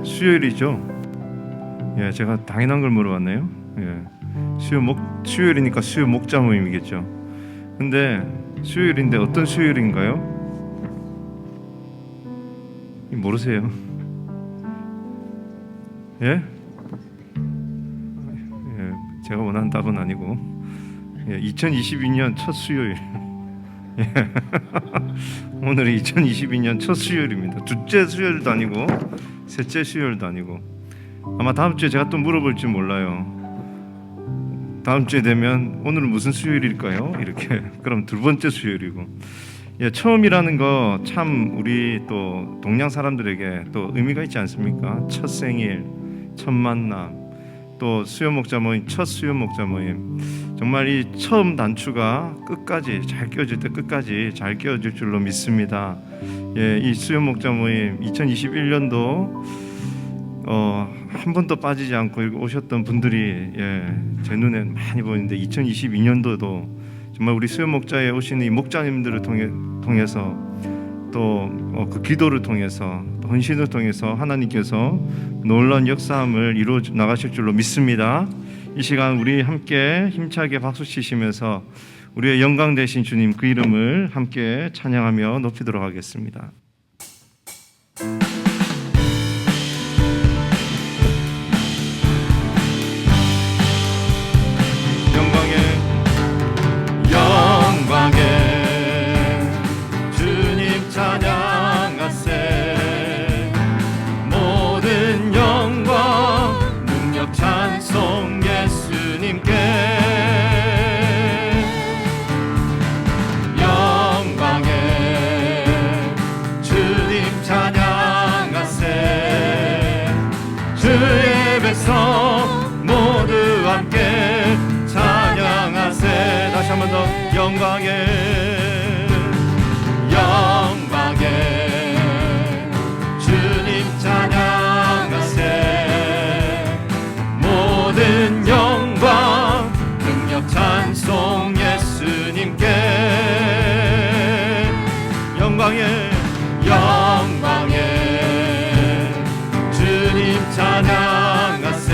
수요일이죠. 예, 제가 당연한 걸 물어봤네요. 예, 수요일이니까 수요 목자 모임이겠죠. 근데 수요일인데 어떤 수요일인가요? 모르세요? 예? 예, 제가 원하는 답은 아니고 2022년 첫 수요일. 예. 오늘이 2022년 첫 수요일입니다. 둘째 수요일도 아니고 셋째 수요일도 아니고 아마 다음 주에 제가 또 물어볼지 몰라요. 다음 주에 되면 오늘은 무슨 수요일일까요? 이렇게 그럼 두 번째 수요일이고 처음이라는 거 참 우리 또 동양 사람들에게 또 의미가 있지 않습니까? 첫 생일, 첫 만남, 또 수요 목자 모임, 첫 수요 목자 모임. 정말 이 처음 단추가 끝까지 잘 끼워질 때 끝까지 잘 끼워질 줄로 믿습니다. 이 수요 목자 모임 2021년도 한 번도 빠지지 않고 오셨던 분들이 제 눈에 많이 보이는데 2022년도도 정말 우리 수요 목자에 오시는 이 목자님들을 통해서 또 그 기도를 통해서 또 헌신을 통해서 하나님께서 놀라운 역사함을 이루어 나가실 줄로 믿습니다. 이 시간 우리 함께 힘차게 박수 치시면서 우리의 영광 되신 주님 그 이름을 함께 찬양하며 높이도록 하겠습니다. 주님 찬양하세. 모든 영광 능력 찬송 예수님께. 영광에 주님 찬양하세. 주의 백성 모두 함께 찬양하세. 다시 한 번 더. 영광에 주님 찬양하세. 모든 영광 능력 찬송 예수님께. 영광에 주님 찬양하세.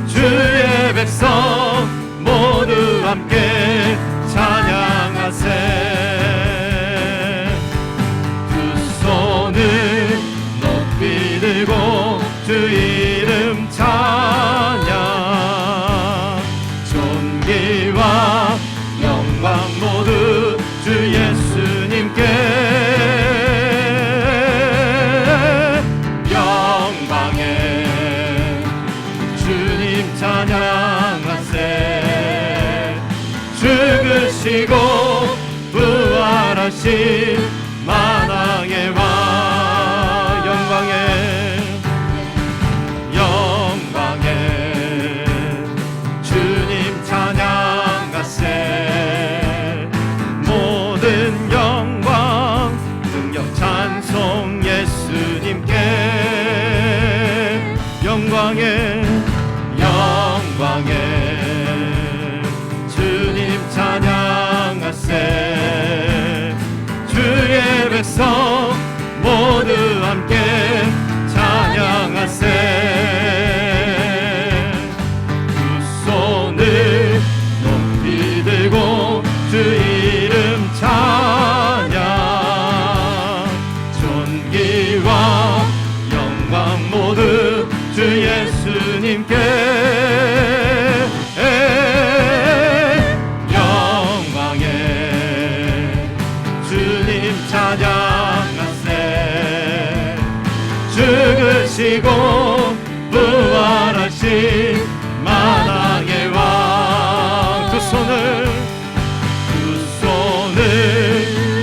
주의 백성 모두 함께 찬양하세. 두 손을 높이 들고 주 이름 찬양. 존귀와 영광 모두 주 예수님께. 영광에 주님 찬양하세. 죽으시고 부활하신 만왕의 왕. 영광에 주님 찬양하세. 모든 영광 능력 찬송 예수님께. 영광에 주님 찬양하세. 주의 백성 모두 함께 찬양하세. 두 손을 높이 들고 주 이름 찬양. 존귀와 영광 모두 주 예수님께. 찬양하세. 죽으시고 부활하신 만왕의 왕. 두 손을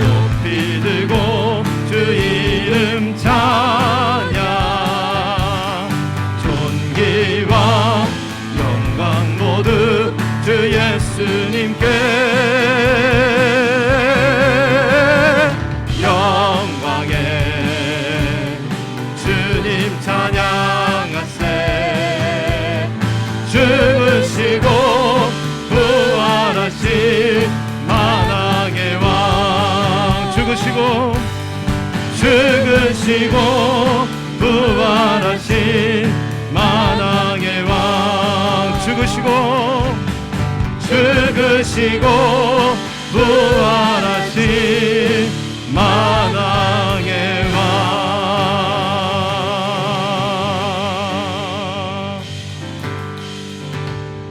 높이 들고 주 이름 찬양. 존귀와 영광 모두 주 예수님께. 죽으시고 부활하신 만왕의 왕. 죽으시고 부활하신 이기시고 부활하신 만왕의 왕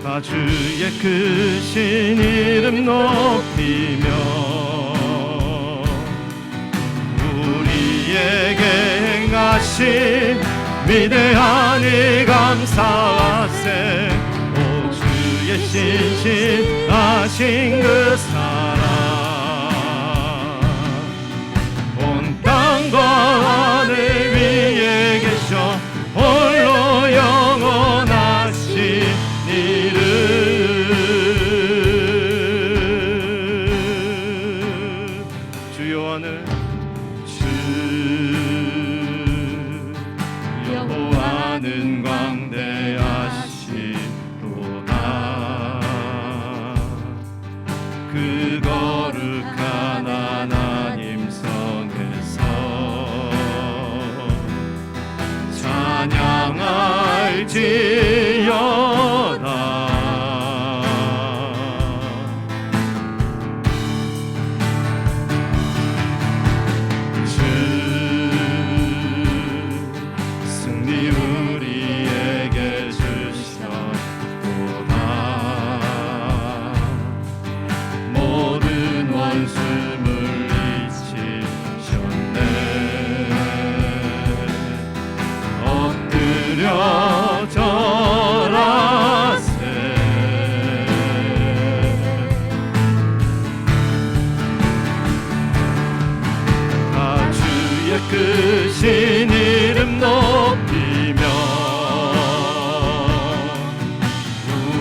다 주의 크신 이름 높이며 우리에게 행하신 위대한 일 감사하세 오 주의 신실하신 그 사랑 온 땅과 하늘 위에 계셔 홀로 영원하신 이름 주여 하늘 여호와는 광대하시도다 그 거룩한 하나님 성에서 찬양할지어다 승리 우리에게 주셨도다 모든 원수 물리치셨네 엎드려 절하세 다 주의 크신 이름 높이며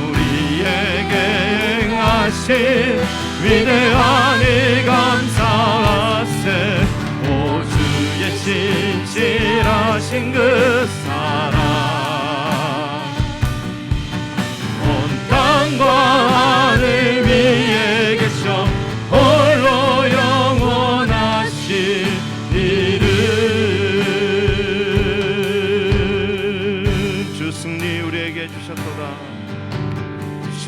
우리에게 행하신 위대한 일 감사하세 오 주의 신실하신 그 사랑 온 땅과 하늘 위에 계셔 홀로 영원하신 이름 주 승리 우리에게 주셨도다 주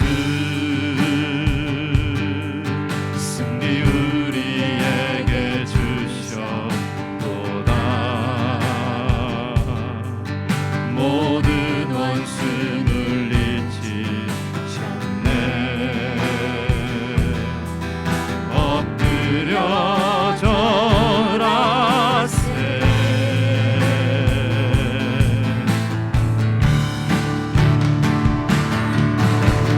승리 우리에게 주셨도다 모든 원수 물리치셨네 엎드려 절하세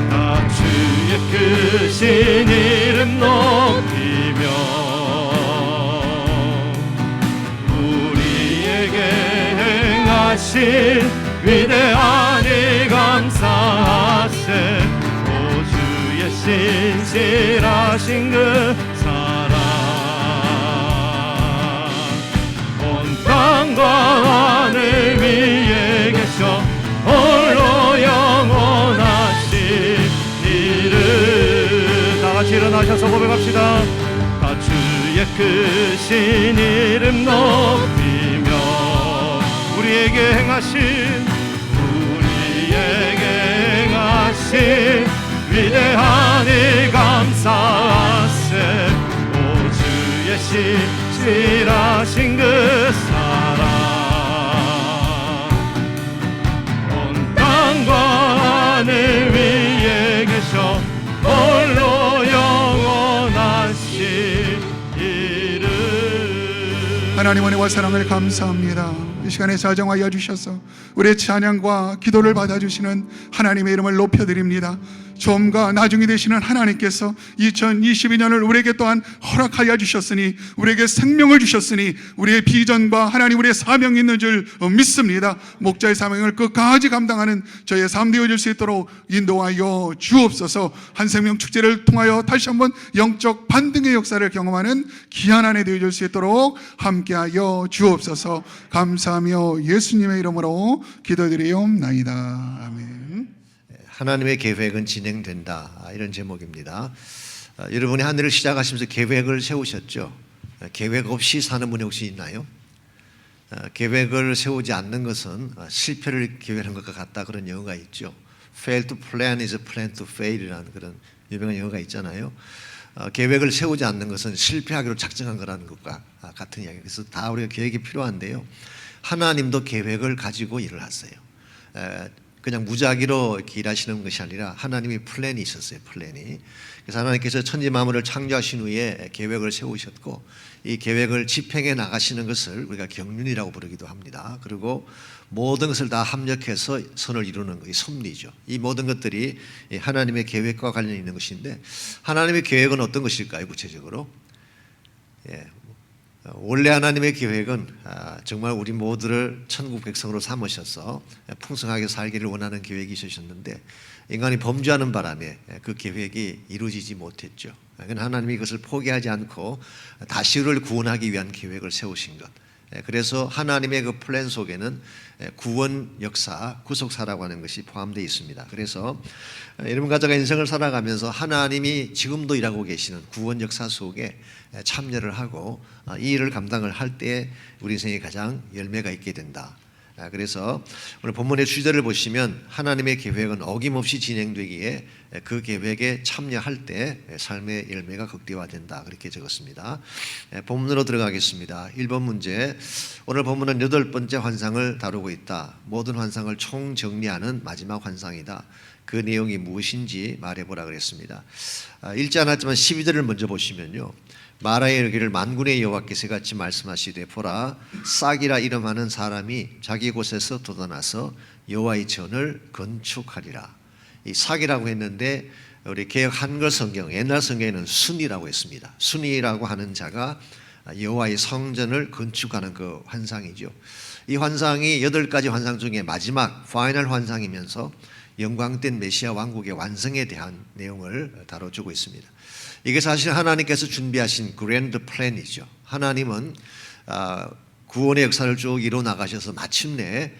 다 주의 크신 이름 높이며 우리에게 행하신 위대한 일 감사하세 오 주의 신실하신 그 사랑 온 땅과 하늘 위에 계셔 홀로 영원하신 이름 다 같이 일어나셔서 고백합시다 다 주의 크신 이름 높이며 우리에게 행하신 위대한 일 감사하세 오 주의 신실하신 그 사랑 온 땅과 하늘 위에 계셔 홀로 영원하신 이름 하나님 은혜와 사랑을 감사합니다. 이 시간에 자정하여 주셔서 우리의 찬양과 기도를 받아주시는 하나님의 이름을 높여드립니다. 처음과 나중이 되시는 하나님께서 2022년을 우리에게 또한 허락하여 주셨으니 우리에게 생명을 주셨으니 우리의 비전과 하나님 우리의 사명이 있는 줄 믿습니다. 목자의 사명을 끝까지 감당하는 저의 삶 되어질 수 있도록 인도하여 주옵소서. 한생명 축제를 통하여 다시 한번 영적 반등의 역사를 경험하는 귀한 한 해 되어질 수 있도록 함께하여 주옵소서. 감사하며 예수님의 이름으로 기도드리옵나이다. 아멘. 하나님의 계획은 진행된다, 이런 제목입니다. 여러분이 한 해를 시작하시면서 계획을 세우셨죠? 계획 없이 사는 분이 혹시 있나요? 계획을 세우지 않는 것은 실패를 기회하는 것과 같다, 그런 영어가 있죠. Fail to plan is a plan to fail 이라는 그런 유명한 영화가 있잖아요. 계획을 세우지 않는 것은 실패하기로 작정한 거라는 것과 같은 이야기. 그래서 다 우리가 계획이 필요한데요. 하나님도 계획을 가지고 일을 하세요. 그냥 무작위로 이렇게 일하시는 것이 아니라 하나님이 플랜이 있었어요. 플랜이. 그래서 하나님께서 천지 만물을 창조하신 후에 계획을 세우셨고 이 계획을 집행해 나가시는 것을 우리가 경륜이라고 부르기도 합니다. 그리고 모든 것을 다 합력해서 선을 이루는 것이 섭리죠. 이 모든 것들이 하나님의 계획과 관련이 있는 것인데 하나님의 계획은 어떤 것일까요? 구체적으로 원래 하나님의 계획은 정말 우리 모두를 천국 백성으로 삼으셔서 풍성하게 살기를 원하는 계획이 있으셨는데 인간이 범죄하는 바람에 그 계획이 이루어지지 못했죠. 하나님이 이것을 포기하지 않고 다시 우리를 구원하기 위한 계획을 세우신 것. 그래서 하나님의 그 플랜 속에는 구원 역사, 구속사라고 하는 것이 포함되어 있습니다. 그래서 여러분 가정과 인생을 살아가면서 하나님이 지금도 일하고 계시는 구원 역사 속에 참여를 하고 이 일을 감당을 할 때 우리 인생에 가장 열매가 있게 된다. 그래서 오늘 본문의 주제를 보시면 하나님의 계획은 어김없이 진행되기에 그 계획에 참여할 때 삶의 열매가 극대화된다. 그렇게 적었습니다. 본문으로 들어가겠습니다. 1번 문제. 오늘 본문은 8번째 환상을 다루고 있다. 모든 환상을 총정리하는 마지막 환상이다. 그 내용이 무엇인지 말해보라 그랬습니다. 읽지 않았지만 12절을 먼저 보시면요. 마라에 이르기를 만군의 여호와께서 같이 말씀하시되 보라 싹이라 이름하는 사람이 자기 곳에서 돋아나서 여호와의 전을 건축하리라. 이 싹이라고 했는데 우리 개역 한글 성경 옛날 성경에는 순이라고 했습니다. 순이라고 하는 자가 여호와의 성전을 건축하는 그 환상이죠. 이 환상이 8가지 환상 중에 마지막 파이널 환상이면서 영광된 메시아 왕국의 완성에 대한 내용을 다뤄주고 있습니다. 이게 사실 하나님께서 준비하신 그랜드 플랜이죠. 하나님은 구원의 역사를 쭉 이루어 나가셔서 마침내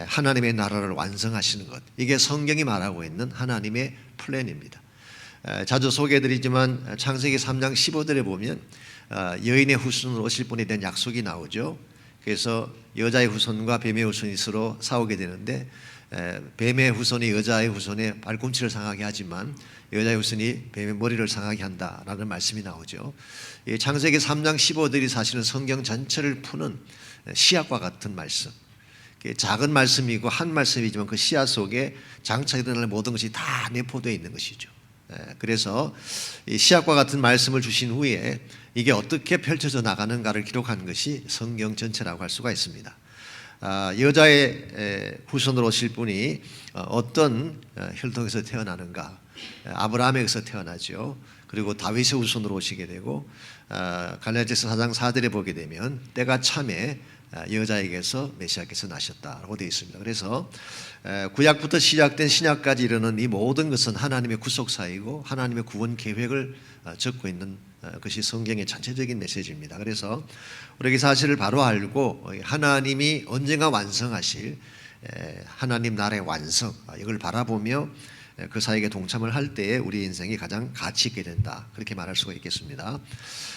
하나님의 나라를 완성하시는 것. 이게 성경이 말하고 있는 하나님의 플랜입니다. 자주 소개해드리지만 창세기 3장 15절에 보면 여인의 후손으로 오실 분에 대한 약속이 나오죠. 그래서 여자의 후손과 뱀의 후손이 서로 싸우게 되는데 뱀의 후손이 여자의 후손의 발꿈치를 상하게 하지만 여자의 후손이 뱀의 머리를 상하게 한다라는 말씀이 나오죠. 창세기 3장 15절이 사실은 성경 전체를 푸는 시약과 같은 말씀. 작은 말씀이고 한 말씀이지만 그 시야 속에 장차 일어날 모든 것이 다 내포되어 있는 것이죠. 그래서 이 시약과 같은 말씀을 주신 후에 이게 어떻게 펼쳐져 나가는가를 기록한 것이 성경 전체라고 할 수가 있습니다. 여자의 후손으로 오실 분이 어떤 혈통에서 태어나는가? 아브라함에게서 태어나죠. 그리고 다윗의 후손으로 오시게 되고 갈라디아서 4장 4절에 보게 되면 때가 참에 여자에게서 메시아께서 나셨다라고 되어 있습니다. 그래서 구약부터 시작된 신약까지 이르는 이 모든 것은 하나님의 구속사이고 하나님의 구원 계획을 적고 있는 것이 성경의 전체적인 메시지입니다. 그래서 우리가 이 사실을 바로 알고 하나님이 언젠가 완성하실 하나님 나라의 완성 이걸 바라보며 그 사역에 동참을 할 때에 우리 인생이 가장 가치 있게 된다. 그렇게 말할 수가 있겠습니다.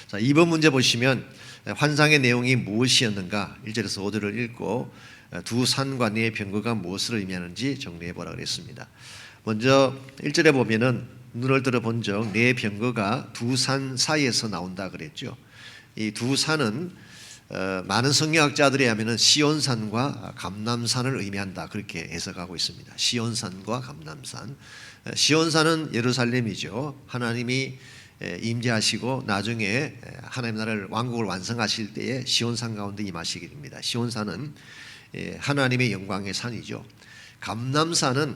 자, 2번 문제 보시면 환상의 내용이 무엇이었는가 1절에서 5절을 읽고 두 산과 네 병거가 무엇을 의미하는지 정리해 보라 그랬습니다. 먼저 1절에 보면은 눈을 들어 본 적 네 병거가 두 산 사이에서 나온다 그랬죠. 이 두 산은 많은 성경학자들에 의하면 시온산과 감람산을 의미한다 그렇게 해석하고 있습니다. 시온산과 감람산. 시온산은 예루살렘이죠. 하나님이 임재하시고 나중에 하나님 나라를 왕국을 완성하실 때에 시온산 가운데 임하시게 됩니다. 시온산은 하나님의 영광의 산이죠. 감람산은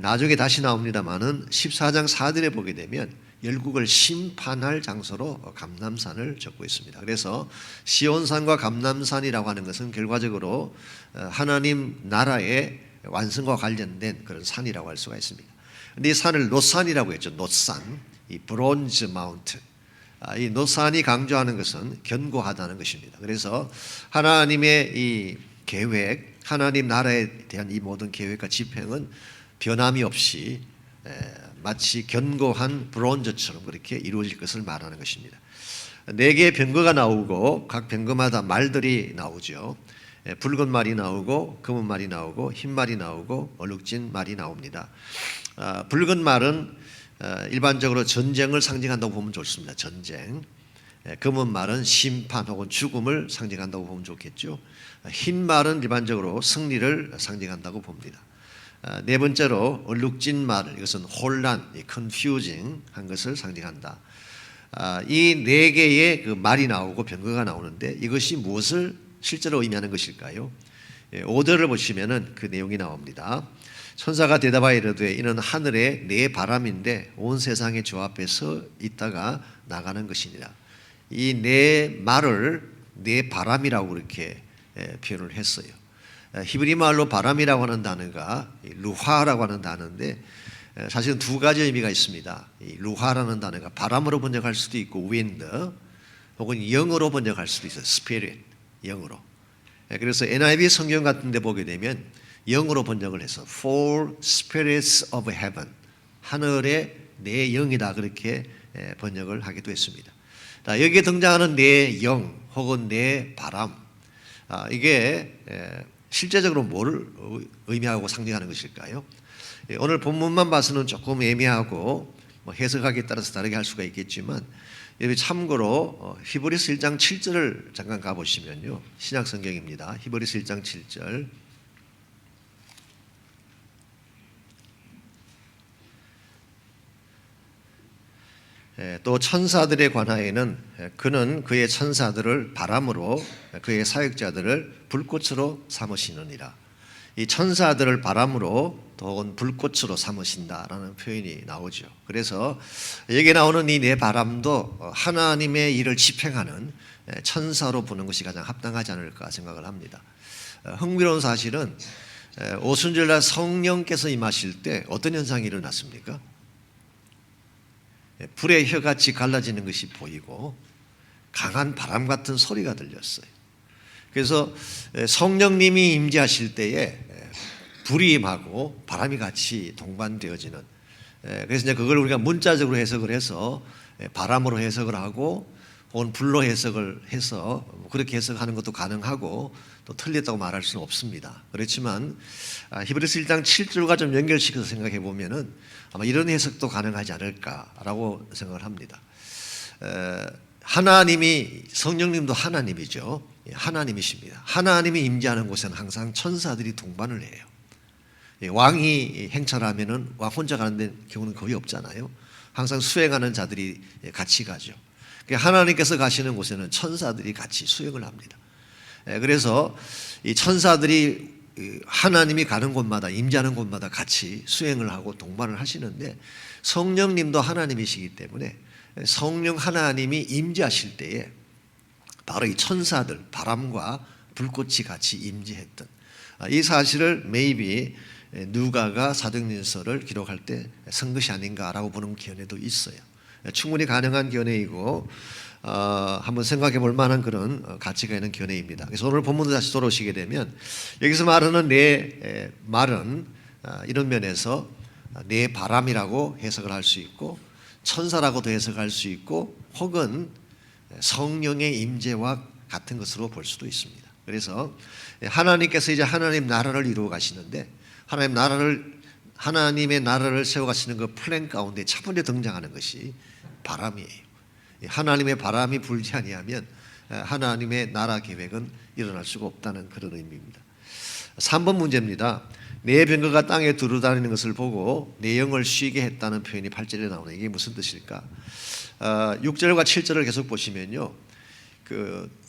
나중에 다시 나옵니다만은 14장 4절에 보게 되면 열국을 심판할 장소로 감람산을 적고 있습니다. 그래서 시온산과 감람산이라고 하는 것은 결과적으로 하나님 나라의 완성과 관련된 그런 산이라고 할 수가 있습니다. 그런데 이 산을 놋산이라고 했죠. 놋산, 이 브론즈 마운트. 이 놋산이 강조하는 것은 견고하다는 것입니다. 그래서 하나님의 이 계획, 하나님 나라에 대한 이 모든 계획과 집행은 변함이 없이 마치 견고한 브론즈처럼 그렇게 이루어질 것을 말하는 것입니다. 4개의 병거가 나오고 각 병거마다 말들이 나오죠. 붉은 말이 나오고 검은 말이 나오고 흰 말이 나오고 얼룩진 말이 나옵니다. 붉은 말은 일반적으로 전쟁을 상징한다고 보면 좋습니다. 전쟁. 검은 말은 심판 혹은 죽음을 상징한다고 보면 좋겠죠. 흰 말은 일반적으로 승리를 상징한다고 봅니다. 네 번째로 얼룩진 말, 이것은 혼란, confusing 한 것을 상징한다. 이 네 개의 그 말이 나오고 병거가 나오는데 이것이 무엇을 실제로 의미하는 것일까요? 5절을 보시면은 그 내용이 나옵니다. 천사가 대답하여 이르되 이는 하늘의 네 바람인데 온 세상의 주 앞에 서 있다가 나가는 것이니라. 이 네 말을 네 바람이라고 그렇게 표현을 했어요. 히브리 말로 바람이라고 하는 단어가 루하라고 하는 단어인데 사실은 두 가지 의미가 있습니다. 이 루하라는 단어가 바람으로 번역할 수도 있고 wind 혹은 영으로 번역할 수도 있어요. spirit, 영으로. 그래서 NIV 성경 같은 데 보게 되면 영으로 번역을 해서 four spirits of heaven, 하늘의 네 영이다 그렇게 번역을 하기도 했습니다. 여기에 등장하는 네 영 혹은 네 바람, 이게 실제적으로 뭐를 의미하고 상징하는 것일까요? 오늘 본문만 봐서는 조금 애매하고 해석하기에 따라서 다르게 할 수가 있겠지만 여기 참고로 히브리서 1장 7절을 잠깐 가보시면요, 신약 성경입니다. 히브리서 1장 7절. 또 천사들에 관하여는 그는 그의 천사들을 바람으로 그의 사역자들을 불꽃으로 삼으시느니라. 이 천사들을 바람으로 혹은 불꽃으로 삼으신다라는 표현이 나오죠. 그래서 여기 나오는 이 네 바람도 하나님의 일을 집행하는 천사로 보는 것이 가장 합당하지 않을까 생각을 합니다. 흥미로운 사실은 오순절날 성령께서 임하실 때 어떤 현상이 일어났습니까? 불의 혀같이 갈라지는 것이 보이고 강한 바람 같은 소리가 들렸어요. 그래서 성령님이 임재하실 때에 불이 임하고 바람이 같이 동반되어지는, 그래서 이제 그걸 우리가 문자적으로 해석을 해서 바람으로 해석을 하고 혹은 불로 해석을 해서 그렇게 해석하는 것도 가능하고 또 틀렸다고 말할 수는 없습니다. 그렇지만 히브리서 1장 7절과 좀 연결시켜서 생각해 보면은 아마 이런 해석도 가능하지 않을까라고 생각을 합니다. 하나님이, 성령님도 하나님이죠. 하나님이십니다. 하나님이 임재하는 곳에는 항상 천사들이 동반을 해요. 왕이 행차하면은 왕 혼자 가는 경우는 거의 없잖아요. 항상 수행하는 자들이 같이 가죠. 하나님께서 가시는 곳에는 천사들이 같이 수행을 합니다. 그래서 이 천사들이 하나님이 가는 곳마다, 임재하는 곳마다 같이 수행을 하고 동반을 하시는데 성령님도 하나님이시기 때문에 성령 하나님이 임재하실 때에 바로 이 천사들, 바람과 불꽃이 같이 임재했던 이 사실을 maybe 누가가 사도행전서를 기록할 때 쓴 것이 아닌가라고 보는 견해도 있어요. 충분히 가능한 견해이고 한번 생각해 볼 만한 그런 가치가 있는 견해입니다. 그래서 오늘 본문으로 다시 돌아오시게 되면 여기서 말하는 네 말은 이런 면에서 네 바람이라고 해석을 할 수 있고 천사라고도 해석할 수 있고 혹은 성령의 임재와 같은 것으로 볼 수도 있습니다. 그래서 하나님께서 이제 하나님 나라를 이루어 가시는데 하나님의 나라를 세워 가시는 그 플랜 가운데 첫 번째 등장하는 것이 바람이에요. 하나님의 바람이 불지 아니하면 하나님의 나라 계획은 일어날 수가 없다는 그런 의미입니다. 3번 문제입니다. 네 병거가 땅에 두루다니는 것을 보고 내 영을 쉬게 했다는 표현이 8절에 나오는 이게 무슨 뜻일까? 6절과 7절을 계속 보시면요,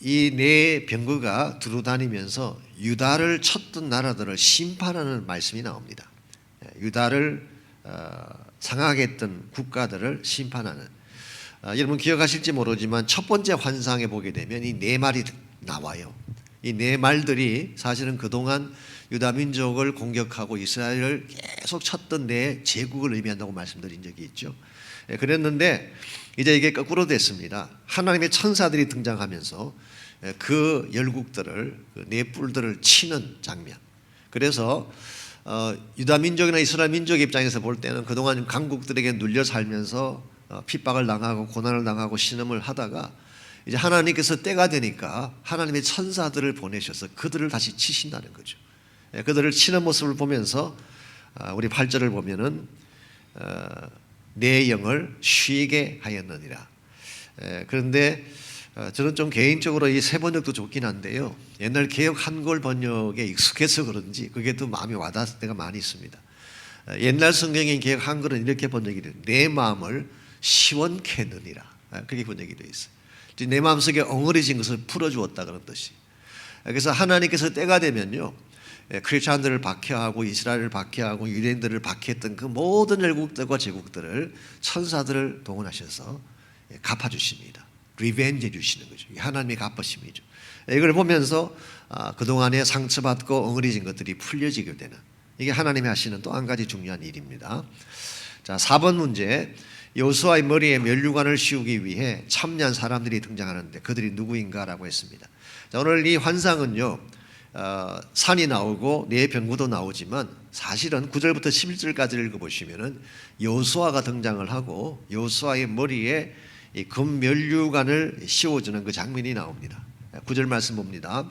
이 네 병거가 두루다니면서 유다를 쳤던 나라들을 심판하는 말씀이 나옵니다. 유다를 상하게 했던 국가들을 심판하는. 여러분 기억하실지 모르지만 첫 번째 환상에 보게 되면 이 네 말이 나와요. 이 네 말들이 사실은 그동안 유다 민족을 공격하고 이스라엘을 계속 쳤던 네 제국을 의미한다고 말씀드린 적이 있죠. 그랬는데 이제 이게 거꾸로 됐습니다. 하나님의 천사들이 등장하면서 그 열국들을, 그 네 뿔들을 치는 장면. 그래서 유다 민족이나 이스라엘 민족 입장에서 볼 때는 그동안 강국들에게 눌려 살면서 핍박을 당하고 고난을 당하고 신음을 하다가 이제 하나님께서 때가 되니까 하나님의 천사들을 보내셔서 그들을 다시 치신다는 거죠. 그들을 치는 모습을 보면서 우리 8절을 보면은 내 영을 쉬게 하였느니라. 그런데 저는 좀 개인적으로 이 세 번역도 좋긴 한데요. 옛날 개역 한글 번역에 익숙해서 그런지 그게 더 마음이 와닿을 때가 많이 있습니다. 옛날 성경인 개역 한글은 이렇게 번역이 돼요. 내 마음을 시원케 하느니라. 그렇게 번역이 되어 있어요. 내 마음속에 엉어리진 것을 풀어주었다 그런 뜻이. 그래서 하나님께서 때가 되면요, 크리스찬들을 박해하고 이스라엘을 박해하고 유대인들을 박해했던 그 모든 열국들과 제국들을 천사들을 동원하셔서 갚아주십니다. 리벤지 해주시는 거죠. 하나님의 갚으심이죠. 이걸 보면서 그동안에 상처받고 엉어리진 것들이 풀려지게 되는, 이게 하나님이 하시는 또 한 가지 중요한 일입니다. 자, 4번 문제. 여호수아의 머리에 면류관을 씌우기 위해 참여한 사람들이 등장하는데 그들이 누구인가라고 했습니다. 자, 오늘 이 환상은요, 산이 나오고 네 병구도 나오지만 사실은 9절부터 11절까지 읽어보시면은 여호수아가 등장을 하고 여호수아의 머리에 이 금면류관을 씌워주는 그 장면이 나옵니다. 9절 말씀 봅니다.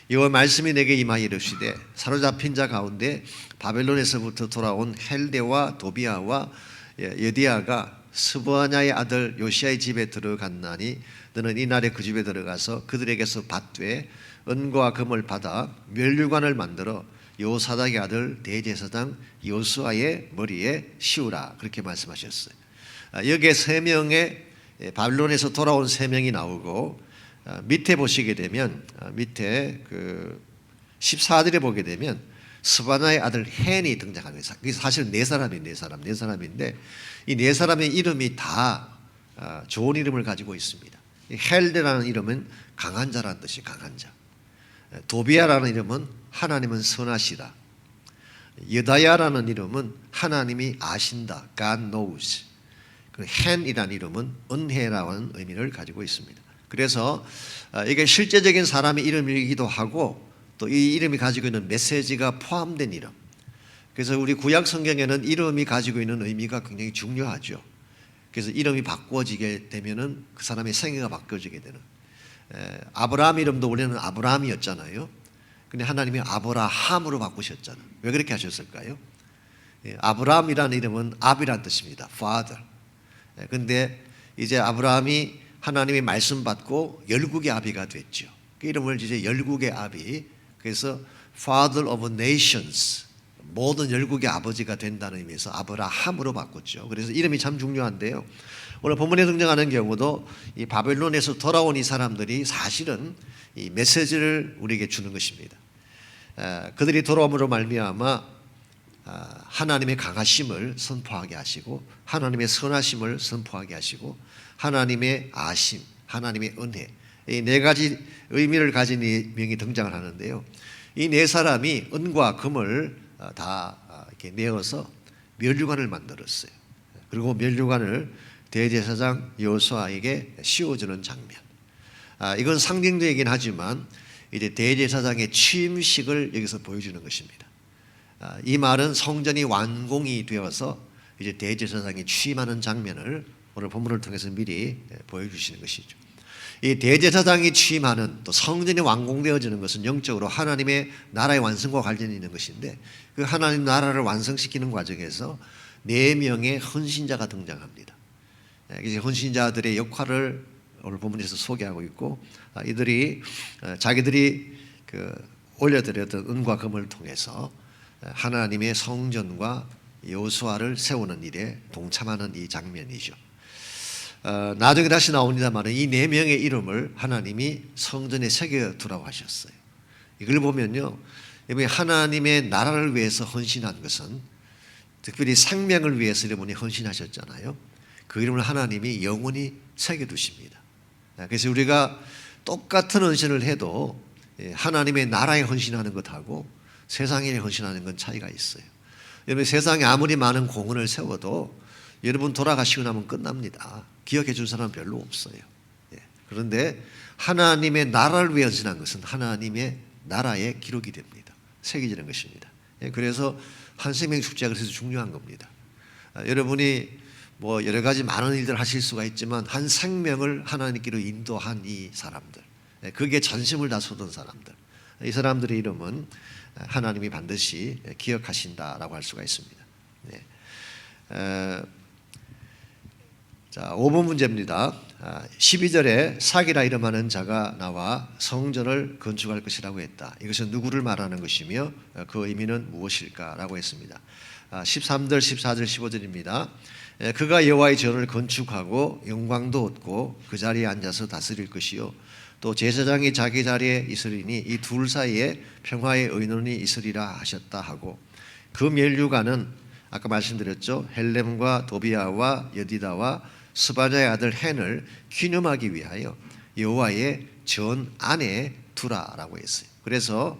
여호와 말씀이 내게 임하여 이르시되 사로잡힌 자 가운데 바벨론에서부터 돌아온 헬데와 도비아와 여디아가 스브아냐의 아들 요시아의 집에 들어갔나니 너는 이날에 그 집에 들어가서 그들에게서 받되 은과 금을 받아 면류관을 만들어 요사닥의 아들 대제사장 여호수아의 머리에 씌우라, 그렇게 말씀하셨어요. 여기에 세 명의 바벨론에서 돌아온 세 명이 나오고 밑에 보시게 되면 밑에 그 14절에 보게 되면 스바나의 아들 헨이 등장합니다. 사실 네 사람인데 이 네 사람의 이름이 다 좋은 이름을 가지고 있습니다. 헬데라는 이름은 강한 자라는 뜻이 강한 자. 도비아라는 이름은 하나님은 선하시다. 여다야라는 이름은 하나님이 아신다. God knows. 헨이라는 이름은 은혜라는 의미를 가지고 있습니다. 그래서 이게 실제적인 사람의 이름이기도 하고 또 이 이름이 가지고 있는 메시지가 포함된 이름. 그래서 우리 구약 성경에는 이름이 가지고 있는 의미가 굉장히 중요하죠. 그래서 이름이 바꿔지게 되면은 그 사람의 생애가 바뀌어지게 되는. 아브라함 이름도 원래는 아브라함이었잖아요. 근데 하나님이 아브라함으로 바꾸셨잖아요. 왜 그렇게 하셨을까요? 아브라함이라는 이름은 아비란 뜻입니다. Father. 근데 이제 아브라함이 하나님의 말씀 받고 열국의 아비가 됐죠. 그 이름을 이제 열국의 아비, 그래서 Father of Nations, 모든 열국의 아버지가 된다는 의미에서 아브라함으로 바꿨죠. 그래서 이름이 참 중요한데요. 오늘 본문에 등장하는 경우도 이 바벨론에서 돌아온 이 사람들이 사실은 이 메시지를 우리에게 주는 것입니다. 그들이 돌아옴으로 말미암아 하나님의 강하심을 선포하게 하시고 하나님의 선하심을 선포하게 하시고 하나님의 아심, 하나님의 은혜, 이 네 가지 의미를 가진 이 명이 등장을 하는데요. 이 네 사람이 은과 금을 다 이렇게 내어서 면류관을 만들었어요. 그리고 면류관을 대제사장 여호수아에게 씌워주는 장면. 이건 상징적이긴 하지만 이제 대제사장의 취임식을 여기서 보여주는 것입니다. 이 말은 성전이 완공이 되어서 이제 대제사장이 취임하는 장면을 오늘 본문을 통해서 미리 보여주시는 것이죠. 이 대제사장이 취임하는 또 성전이 완공되어지는 것은 영적으로 하나님의 나라의 완성과 관련이 있는 것인데 그 하나님 나라를 완성시키는 과정에서 4명의 헌신자가 등장합니다. 이제 헌신자들의 역할을 오늘 본문에서 소개하고 있고 이들이 자기들이 그 올려드렸던 은과 금을 통해서 하나님의 성전과 여호수아를 세우는 일에 동참하는 이 장면이죠. 나중에 다시 나옵니다만 이 4명의 이름을 하나님이 성전에 새겨두라고 하셨어요. 이걸 보면요, 하나님의 나라를 위해서 헌신한 것은 특별히 생명을 위해서 이분이 헌신하셨잖아요. 그 이름을 하나님이 영원히 새겨두십니다. 그래서 우리가 똑같은 헌신을 해도 하나님의 나라에 헌신하는 것하고 세상에 헌신하는 건 차이가 있어요. 여러분, 세상에 아무리 많은 공헌을 세워도 여러분 돌아가시고 나면 끝납니다. 기억해 준 사람은 별로 없어요. 그런데 하나님의 나라를 위해 헌신한 것은 하나님의 나라에 기록이 됩니다. 새겨지는 것입니다. 그래서 한생명 축제가 그래서 중요한 겁니다. 여러분이 뭐 여러 가지 많은 일들 하실 수가 있지만 한 생명을 하나님께로 인도한 이 사람들, 그게 전심을 다 쏟은 사람들, 이 사람들의 이름은 하나님이 반드시 기억하신다라고 할 수가 있습니다. 자, 5번 문제입니다. 12절에 사기라 이름하는 자가 나와 성전을 건축할 것이라고 했다. 이것은 누구를 말하는 것이며 그 의미는 무엇일까라고 했습니다. 13절, 14절, 15절입니다. 그가 여호와의 전을 건축하고 영광도 얻고 그 자리에 앉아서 다스릴 것이요 또 제사장이 자기 자리에 있으리니 이 둘 사이에 평화의 의논이 있으리라 하셨다 하고 그 멸류관은 아까 말씀드렸죠. 헬렘과 도비아와 여디다와 스바냐의 아들 헨을 기념하기 위하여 여호와의 전 안에 두라라고 했어요. 그래서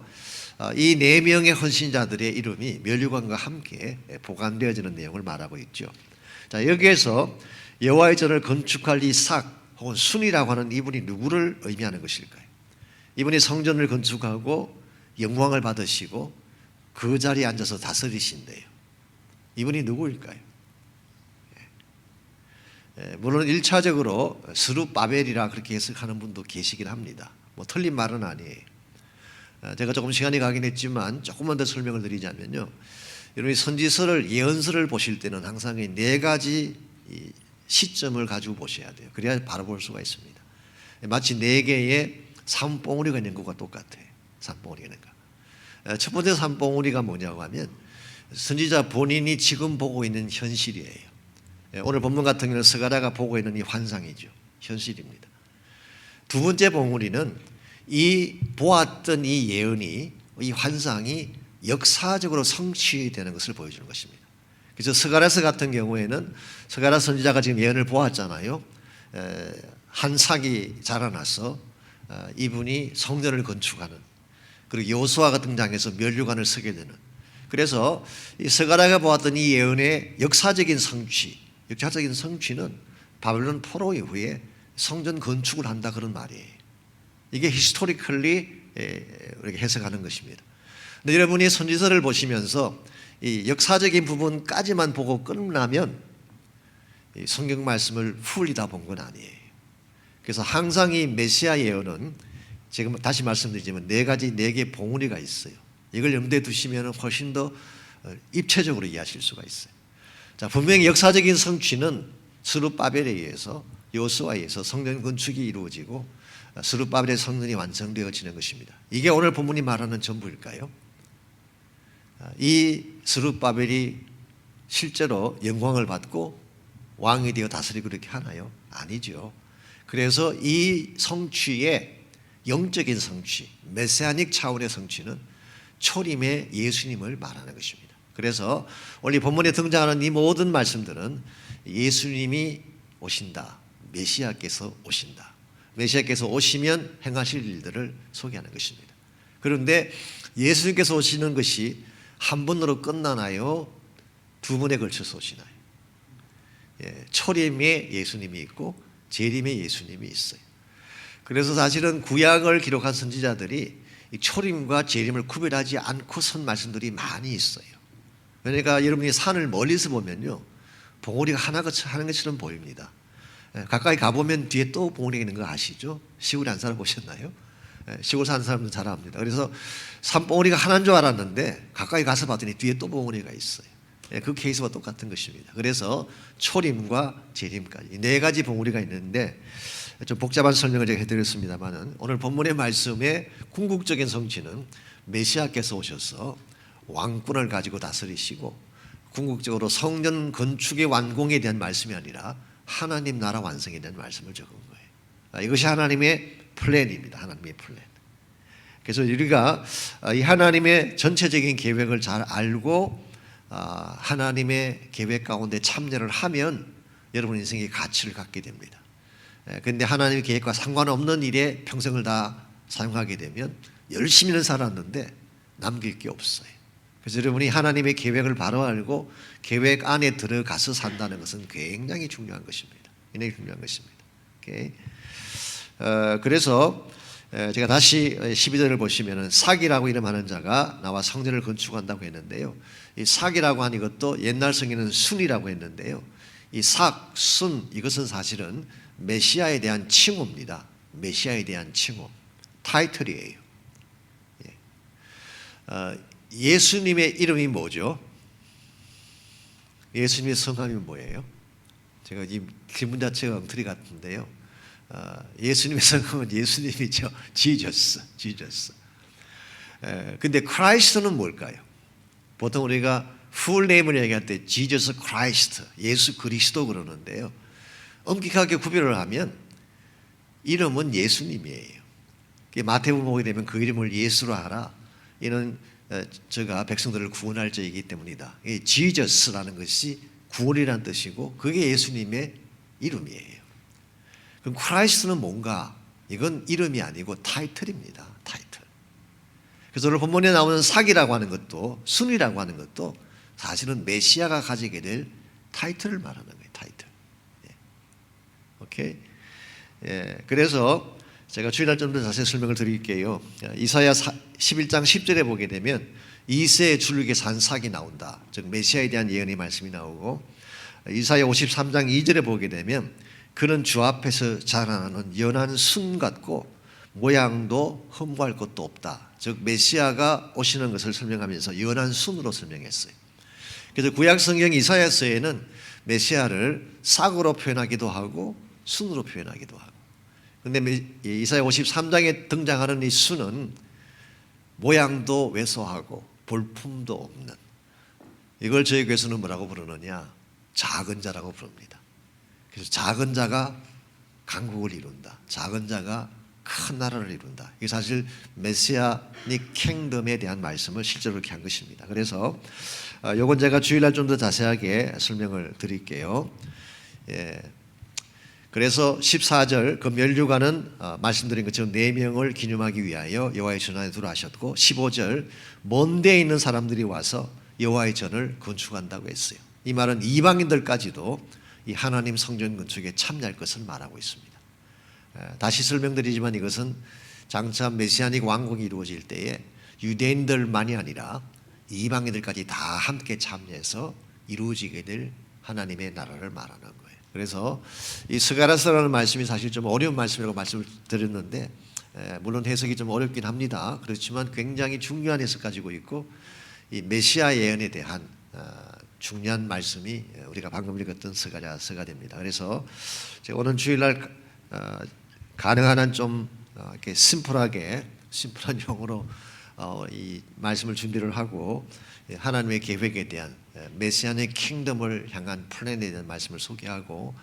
이 네 명의 헌신자들의 이름이 멸류관과 함께 보관되어지는 내용을 말하고 있죠. 자, 여기에서 여호와의 전을 건축할 이 삭 혹은 순이라고 하는 이분이 누구를 의미하는 것일까요? 이분이 성전을 건축하고 영광을 받으시고 그 자리에 앉아서 다스리신대요. 이분이 누구일까요? 물론 1차적으로 스룹바벨이라 그렇게 해석하는 분도 계시긴 합니다. 뭐 틀린 말은 아니에요. 제가 조금 시간이 가긴 했지만 조금만 더 설명을 드리자면요. 여러분이 선지서를 예언서를 보실 때는 항상 이 네 가지 시점을 가지고 보셔야 돼요. 그래야 바로 볼 수가 있습니다. 마치 네 개의 산봉우리가 있는 것과 똑같아요. 산봉우리가 있는 것. 첫 번째 산봉우리가 뭐냐고 하면 선지자 본인이 지금 보고 있는 현실이에요. 오늘 본문 같은 경우는 스가랴가 보고 있는 이 환상이죠. 현실입니다. 두 번째 봉우리는 이 보았던 이 예언이 이 환상이 역사적으로 성취되는 것을 보여주는 것입니다. 그래서 스가랴서 같은 경우에는 스가랴 선지자가 지금 예언을 보았잖아요. 한 삭이 자라나서 이분이 성전을 건축하는 그리고 여호수아가 등장해서 멸류관을 서게 되는 그래서 이 스가랴가 보았던 이 예언의 역사적인 성취는 바벨론 포로 이후에 성전 건축을 한다 그런 말이에요. 이게 히스토리컬리 이렇게 해석하는 것입니다. 근데 여러분이 선지서를 보시면서 이 역사적인 부분까지만 보고 끝나면 이 성경 말씀을 풀리 다 본 건 아니에요. 그래서 항상 이 메시아 예언은 지금 다시 말씀드리지만 네 개 봉우리가 있어요. 이걸 염두에 두시면 훨씬 더 입체적으로 이해하실 수가 있어요. 자, 분명히 역사적인 성취는 스룹바벨에 의해서 여호수아에 의해서 성전 건축이 이루어지고 스룹바벨의 성전이 완성되어지는 것입니다. 이게 오늘 본문이 말하는 전부일까요? 이 스룹바벨이 실제로 영광을 받고 왕이 되어 다스리고 그렇게 하나요? 아니죠. 그래서 이 성취의 영적인 성취, 메시아닉 차원의 성취는 초림의 예수님을 말하는 것입니다. 그래서 오늘 본문에 등장하는 이 모든 말씀들은 예수님이 오신다. 메시아께서 오신다. 메시아께서 오시면 행하실 일들을 소개하는 것입니다. 그런데 예수님께서 오시는 것이 한 번으로 끝나나요? 두 번에 걸쳐서 오시나요? 초림에 예수님이 있고 재림에 예수님이 있어요. 그래서 사실은 구약을 기록한 선지자들이 이 초림과 재림을 구별하지 않고 선 말씀들이 많이 있어요. 그러니까 여러분이 산을 멀리서 보면요, 봉우리가 하는 것처럼 보입니다. 가까이 가보면 뒤에 또 봉우리가 있는 거 아시죠? 시골에 안 살아보셨나요? 시골 사는 사람들은 잘 압니다. 그래서 산봉우리가 하나인 줄 알았는데 가까이 가서 봤더니 뒤에 또 봉우리가 있어요. 그 케이스와 똑같은 것입니다. 그래서 초림과 재림까지 네 가지 봉우리가 있는데 좀 복잡한 설명을 제가 해드렸습니다만 오늘 본문의 말씀의 궁극적인 성취는 메시아께서 오셔서 왕권을 가지고 다스리시고 궁극적으로 성전 건축의 완공에 대한 말씀이 아니라 하나님 나라 완성에 대한 말씀을 적은 거예요. 이것이 하나님의 플랜입니다. 하나님의 플랜. 그래서 우리가 이 하나님의 전체적인 계획을 잘 알고 하나님의 계획 가운데 참여를 하면 여러분 인생의 가치를 갖게 됩니다. 그런데 하나님의 계획과 상관없는 일에 평생을 다 사용하게 되면 열심히는 살았는데 남길 게 없어요. 그래서 여러분이 하나님의 계획을 바로 알고 계획 안에 들어가서 산다는 것은 굉장히 중요한 것입니다. 굉장히 중요한 것입니다. 오케이. 그래서 제가 다시 12절을 보시면은 삭이라고 이름하는 자가 나와 성전을 건축한다고 했는데요. 이 삭이라고 하는 이것도 옛날 성에는 순이라고 했는데요. 이 삭, 순 이것은 사실은 메시아에 대한 칭호입니다. 메시아에 대한 칭호, 타이틀이에요. 예수님의 이름이 뭐죠? 예수님의 성함이 뭐예요? 제가 이 질문 자체가 엉터리 같은데요. 예수님의 성경은 예수님이죠. 지저스. 근데 크라이스트는 뭘까요? 보통 우리가 풀네임을 얘기할 때 지저스 크라이스트, 예수 그리스도 그러는데요. 엄격하게 구별을 하면 이름은 예수님이에요. 마태복음 보게 되면 그 이름을 예수로 하라. 이는 저가 백성들을 구원할 자이기 때문이다. 이 지저스라는 것이 구원이라는 뜻이고 그게 예수님의 이름이에요. 그럼 크라이스트는 뭔가? 이건 이름이 아니고 타이틀입니다. 타이틀. 그래서 오늘 본문에 나오는 사기라고 하는 것도 순위라고 하는 것도 사실은 메시아가 가지게 될 타이틀을 말하는 거예요. 타이틀. 오케이. 그래서 제가 주일날 좀 더 자세히 설명을 드릴게요. 이사야 11장 10절에 보게 되면 이새의 줄기에 산 삭이 나온다. 즉 메시아에 대한 예언의 말씀이 나오고 이사야 53장 2절에 보게 되면 그는 주 앞에서 자라나는 연한 순 같고 모양도 흠모할 것도 없다. 즉 메시아가 오시는 것을 설명하면서 연한 순으로 설명했어요. 그래서 구약 성경 이사야서에는 메시아를 싹으로 표현하기도 하고 순으로 표현하기도 하고. 그런데 이사야 53장에 등장하는 이 순은 모양도 왜소하고 볼품도 없는, 이걸 저희 교회에서는 뭐라고 부르느냐? 작은 자라고 부릅니다. 그래서 작은 자가 강국을 이룬다. 작은 자가 큰 나라를 이룬다. 이게 사실 메시아닉 킹덤에 대한 말씀을 실제로 이렇게 한 것입니다. 그래서 요건 제가 주일날 좀 더 자세하게 설명을 드릴게요. 그래서 14절 그 면류관은 말씀드린 것처럼 4명을 기념하기 위하여 여호와의 전안에 두라 하셨고 15절 먼 데에 있는 사람들이 와서 여호와의 전을 건축한다고 했어요. 이 말은 이방인들까지도 이 하나님 성전 건축에 참여할 것을 말하고 있습니다. 다시 설명드리지만 이것은 장차 메시아닉 왕국이 이루어질 때에 유대인들만이 아니라 이방인들까지 다 함께 참여해서 이루어지게 될 하나님의 나라를 말하는 거예요. 그래서 이 스가랴서라는 말씀이 사실 좀 어려운 말씀이라고 말씀을 드렸는데 물론 해석이 좀 어렵긴 합니다. 그렇지만 굉장히 중요한 해석 가지고 있고 이 메시아 예언에 대한 중요한 말씀이 우리가 방금 읽었던 스가랴서가 됩니다. 그래서 제가 오늘 주일날 가능한 한 좀 이렇게 심플한 용어로 이 말씀을 준비를 하고 하나님의 계획에 대한 메시아의 킹덤을 향한 플랜에 대한 말씀을 소개하고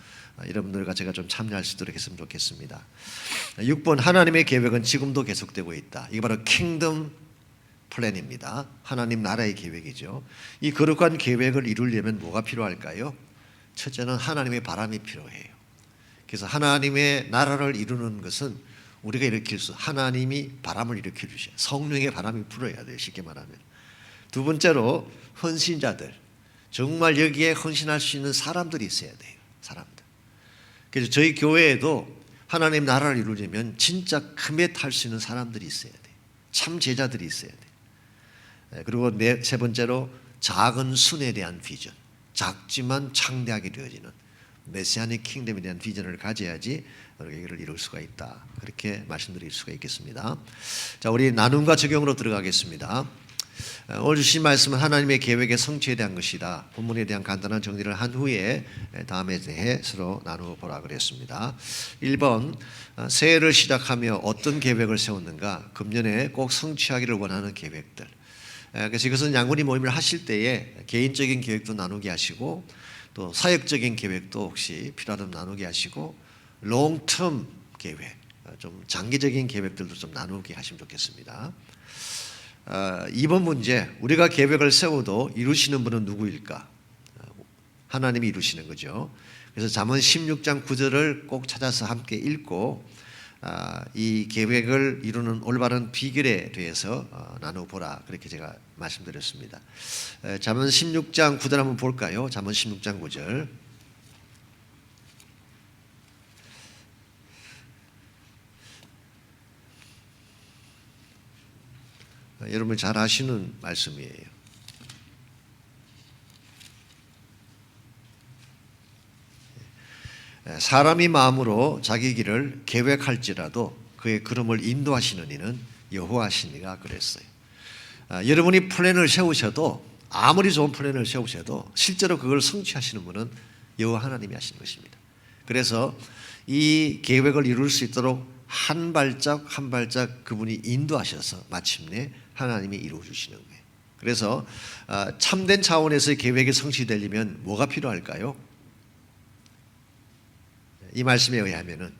여러분들과 제가 좀 참여할 수 있도록 했으면 좋겠습니다. 6번 하나님의 계획은 지금도 계속되고 있다. 이게 바로 킹덤 플랜입니다. 하나님 나라의 계획이죠. 이 거룩한 계획을 이루려면 뭐가 필요할까요? 첫째는 하나님의 바람이 필요해요. 그래서 하나님의 나라를 이루는 것은 우리가 일으킬 수, 하나님이 바람을 일으켜 주셔. 성령의 바람이 불어야 돼요. 쉽게 말하면. 두 번째로 헌신자들, 정말 여기에 헌신할 수 있는 사람들이 있어야 돼요. 사람들. 그래서 저희 교회에도 하나님 나라를 이루려면 진짜 커밋 할 수 있는 사람들이 있어야 돼요. 참 제자들이 있어야 돼요. 그리고 세 번째로 작은 순에 대한 비전, 작지만 창대하게 되어지는 메시아닉 킹덤에 대한 비전을 가져야지 여기를 이룰 수가 있다. 그렇게 말씀드릴 수가 있겠습니다. 자, 우리 나눔과 적용으로 들어가겠습니다. 오늘 주신 말씀은 하나님의 계획의 성취에 대한 것이다. 본문에 대한 간단한 정리를 한 후에 다음에 대해 서로 나누어보라 그랬습니다. 1번 새해를 시작하며 어떤 계획을 세웠는가? 금년에 꼭 성취하기를 원하는 계획들. 그래서 이것은 양군이 모임을 하실 때에 개인적인 계획도 나누게 하시고 또 사역적인 계획도 혹시 필요하다면 나누게 하시고 롱텀 계획, 좀 장기적인 계획들도 좀 나누게 하시면 좋겠습니다. 2번 문제, 우리가 계획을 세워도 이루시는 분은 누구일까? 하나님이 이루시는 거죠. 그래서 잠언 16장 9절을 꼭 찾아서 함께 읽고 이 계획을 이루는 올바른 비결에 대해서 나눠보라, 그렇게 제가 말씀드렸습니다. 잠언 16장 9절 한번 볼까요? 잠언 16장 9절. 여러분 잘 아시는 말씀이에요. 사람이 마음으로 자기 길을 계획할지라도 그의 걸음을 인도하시는 이는 여호와시니가 그랬어요. 여러분이 플랜을 세우셔도 아무리 좋은 플랜을 세우셔도 실제로 그걸 성취하시는 분은 여호와 하나님이 하시는 것입니다. 그래서 이 계획을 이룰 수 있도록 한 발짝 한 발짝 그분이 인도하셔서 마침내 하나님이 이루어 주시는 거예요. 그래서 참된 차원에서의 계획이 성취되려면 뭐가 필요할까요? 이 말씀에 의하면은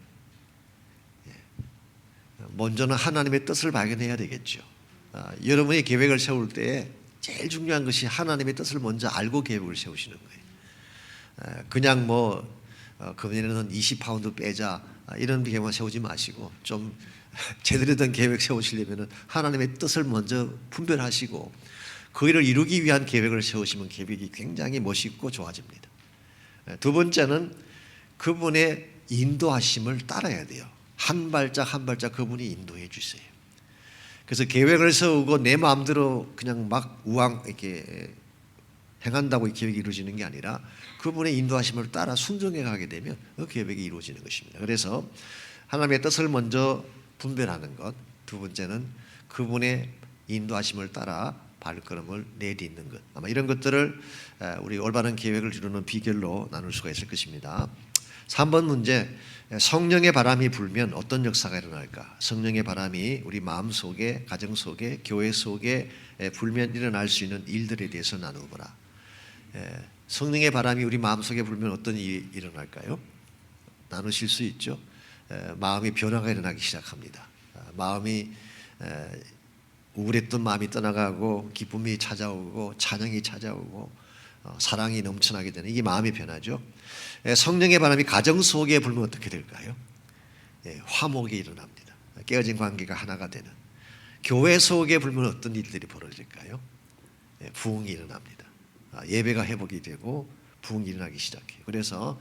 먼저는 하나님의 뜻을 발견해야 되겠죠. 여러분이 계획을 세울 때 제일 중요한 것이 하나님의 뜻을 먼저 알고 계획을 세우시는 거예요. 그냥 뭐 금년에는 20파운드 빼자 이런 계획만 세우지 마시고 좀 제대로 된 계획 세우시려면 하나님의 뜻을 먼저 분별하시고 그 일을 이루기 위한 계획을 세우시면 계획이 굉장히 멋있고 좋아집니다. 두 번째는 그분의 인도하심을 따라야 돼요. 한 발짝 한 발짝 그분이 인도해 주세요. 그래서 계획을 세우고 내 마음대로 그냥 막 우왕 이렇게 행한다고 이 계획이 이루어지는 게 아니라 그분의 인도하심을 따라 순종해 가게 되면 그 계획이 이루어지는 것입니다. 그래서 하나님의 뜻을 먼저 분별하는 것, 두 번째는 그분의 인도하심을 따라 발걸음을 내딛는 것. 아마 이런 것들을 우리 올바른 계획을 이루는 비결로 나눌 수가 있을 것입니다. 3번 문제, 성령의 바람이 불면 어떤 역사가 일어날까? 성령의 바람이 우리 마음 속에, 가정 속에, 교회 속에 불면 일어날 수 있는 일들에 대해서 나누어보라. 성령의 바람이 우리 마음 속에 불면 어떤 일이 일어날까요? 나누실 수 있죠. 마음의 변화가 일어나기 시작합니다. 마음이 우울했던 마음이 떠나가고 기쁨이 찾아오고 찬양이 찾아오고 사랑이 넘쳐나게 되는 이게 마음의 변화죠. 성령의 바람이 가정 속에 불면 어떻게 될까요? 화목이 일어납니다. 깨어진 관계가 하나가 되는. 교회 속에 불면 어떤 일들이 벌어질까요? 부흥이 일어납니다. 예배가 회복이 되고 부흥이 일어나기 시작해요. 그래서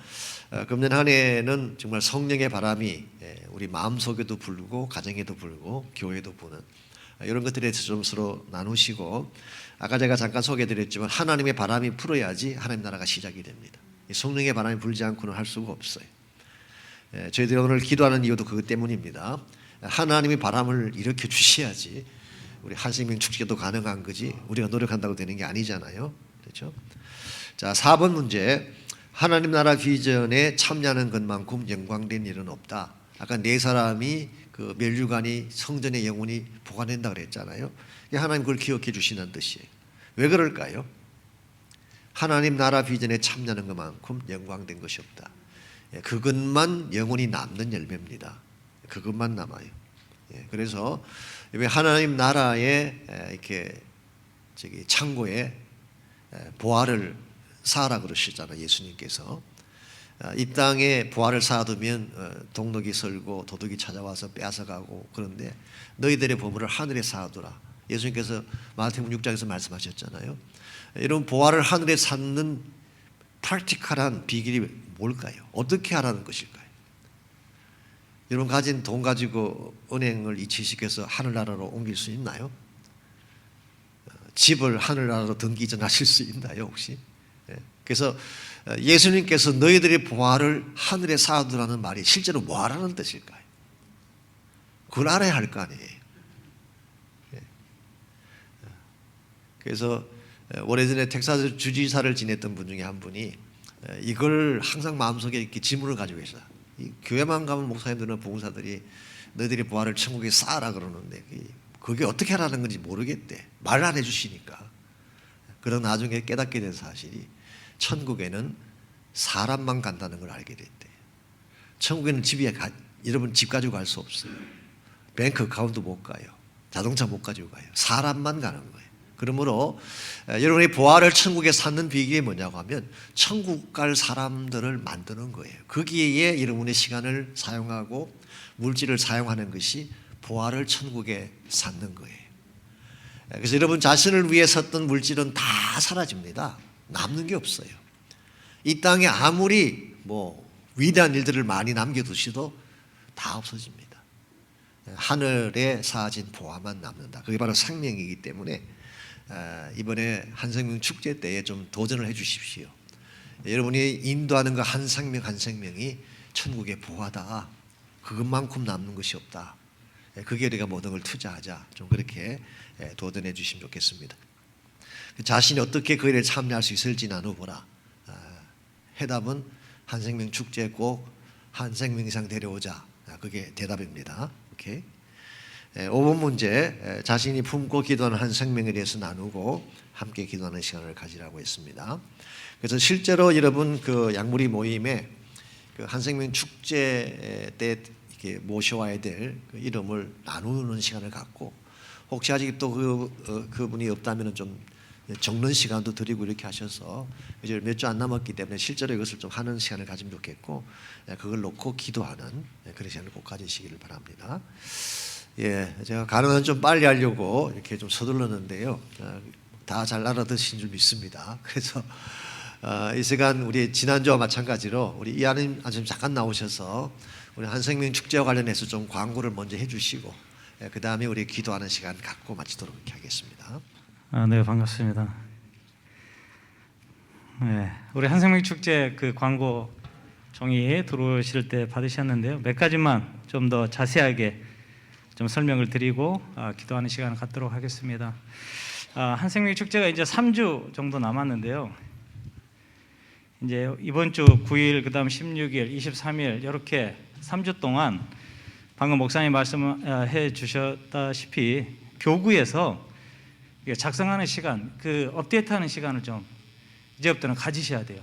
금년 한 해는 정말 성령의 바람이 우리 마음속에도 불고 가정에도 불고 교회도 부는 이런 것들에 대해서 좀 서로 나누시고, 아까 제가 잠깐 소개해드렸지만 하나님의 바람이 불어야지 하나님 나라가 시작이 됩니다. 성령의 바람이 불지 않고는 할 수가 없어요. 저희들이 오늘 기도하는 이유도 그것 때문입니다. 하나님의 바람을 일으켜 주셔야지 우리 한생명 축제도 가능한 거지 우리가 노력한다고 되는 게 아니잖아요. 그렇죠? 자, 4번 문제, 하나님 나라 비전에 참여하는 것만큼 영광된 일은 없다. 아까 네 사람이 그 멸류관이 성전의 영혼이 보관된다 그랬잖아요. 하나님 그걸 기억해 주시는 뜻이에요. 왜 그럴까요? 하나님 나라 비전에 참여하는 것만큼 영광된 것이 없다. 그것만 영혼이 남는 열매입니다. 그것만 남아요. 그래서 하나님 나라에 이렇게 창고에 보화를 쌓아라 그러시잖아요. 예수님께서 이 땅에 보화를 쌓아두면 동록이 설고 도둑이 찾아와서 빼앗아가고, 그런데 너희들의 보물을 하늘에 쌓아두라. 예수님께서 마태복음 6장에서 말씀하셨잖아요. 이런 보화를 하늘에 쌓는 프랙티컬한 비결이 뭘까요? 어떻게 하라는 것일까요? 여러분 가진 돈 가지고 은행을 이체시켜서 하늘나라로 옮길 수 있나요? 집을 하늘나라로 등기 이전하실 수 있나요 혹시? 그래서 예수님께서 너희들의 보화를 하늘에 쌓아두라는 말이 실제로 뭐 하라는 뜻일까요? 그걸 알아야 할 거 아니에요. 그래서 오래전에 텍사스 주지사를 지냈던 분 중에 한 분이 이걸 항상 마음속에 이렇게 질문을 가지고 계셔요. 교회만 가면 목사님들은 봉사들이 너희들의 보화를 천국에 쌓아라 그러는데 그게 어떻게 하라는 건지 모르겠대. 말을 안 해주시니까. 그런 나중에 깨닫게 된 사실이 천국에는 사람만 간다는 걸 알게 됐대. 천국에는 여러분 집 가지고 갈 수 없어요. 뱅크 어카운트 못 가요. 자동차 못 가지고 가요. 사람만 가는 거예요. 그러므로 여러분의 보화를 천국에 쌓는 비결이 뭐냐고 하면 천국 갈 사람들을 만드는 거예요. 거기에 여러분의 시간을 사용하고 물질을 사용하는 것이 보화를 천국에 쌓는 거예요. 그래서 여러분 자신을 위해 썼던 물질은 다 사라집니다. 남는 게 없어요. 이 땅에 아무리 위대한 일들을 많이 남겨두셔도 다 없어집니다. 하늘에 쌓아진 보화만 남는다. 그게 바로 생명이기 때문에 이번에 한생명 축제 때에 좀 도전을 해 주십시오. 여러분이 인도하는 그 한 생명 한 생명이 천국의 보화다. 그것만큼 남는 것이 없다. 그게 우리가 모든 걸 투자하자. 좀 그렇게 도전해 주시면 좋겠습니다. 자신이 어떻게 그 일에 참여할 수 있을지 나눠보라. 해답은 한생명 축제 꼭 한생명상 데려오자. 그게 대답입니다. 오케이. 5번 문제, 자신이 품고 기도하는 한 생명에 대해서 나누고 함께 기도하는 시간을 가지라고 했습니다. 그래서 실제로 여러분 그 양무리 모임에 그 한생명 축제 때 이렇게 모셔와야 될 그 이름을 나누는 시간을 갖고, 혹시 아직도 그분이 없다면 좀 적는 시간도 드리고 이렇게 하셔서 이제 몇 주 안 남았기 때문에 실제로 이것을 좀 하는 시간을 가지면 좋겠고, 그걸 놓고 기도하는 그런 시간을 꼭 가지시기를 바랍니다. 예, 제가 가능한 좀 빨리 하려고 이렇게 좀 서둘렀는데요. 다 잘 알아듣으신 줄 믿습니다. 그래서 이 시간 우리 지난주와 마찬가지로 우리 이하님 아침 잠깐 나오셔서 우리 한생명 축제와 관련해서 좀 광고를 먼저 해주시고, 그 다음에 우리 기도하는 시간 갖고 마치도록 이렇게 하겠습니다. 네, 반갑습니다. 네, 우리 한생명 축제 그 광고 종이 들어오실 때 받으셨는데요. 몇 가지만 좀 더 자세하게 좀 설명을 드리고 기도하는 시간을 갖도록 하겠습니다. 한생명 축제가 이제 3주 정도 남았는데요. 이제 이번 주 9일, 그다음 16일, 23일 이렇게 3주 동안 방금 목사님 말씀해 주셨다시피 교구에서 작성하는 시간, 그 업데이트하는 시간을 좀 이제부터는 가지셔야 돼요.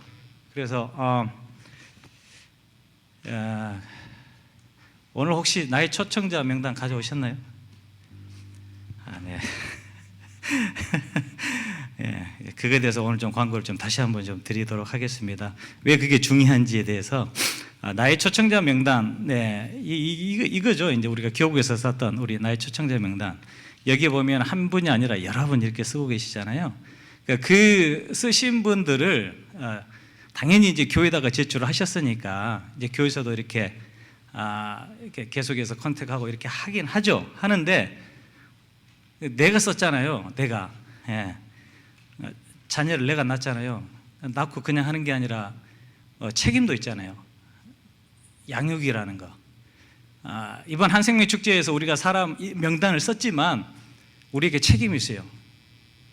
그래서 오늘 혹시 나의 초청자 명단 가져오셨나요? 네. 예, 그거에 대해서 오늘 좀 광고를 좀 다시 한번 좀 드리도록 하겠습니다. 왜 그게 중요한지에 대해서 나의 초청자 명단, 네, 이거죠. 이제 우리가 교국에서 썼던 우리 나의 초청자 명단. 여기 보면 한 분이 아니라 여러 분 이렇게 쓰고 계시잖아요. 그러니까 그 쓰신 분들을 당연히 이제 교회에다가 제출을 하셨으니까 이제 교회에서도 이렇게 계속해서 컨택하고 이렇게 하긴 하죠. 하는데 내가 썼잖아요. 내가 자녀를 내가 낳았잖아요. 낳고 그냥 하는 게 아니라 책임도 있잖아요. 양육이라는 거. 이번 한생명 축제에서 우리가 사람 명단을 썼지만 우리에게 책임이 있어요.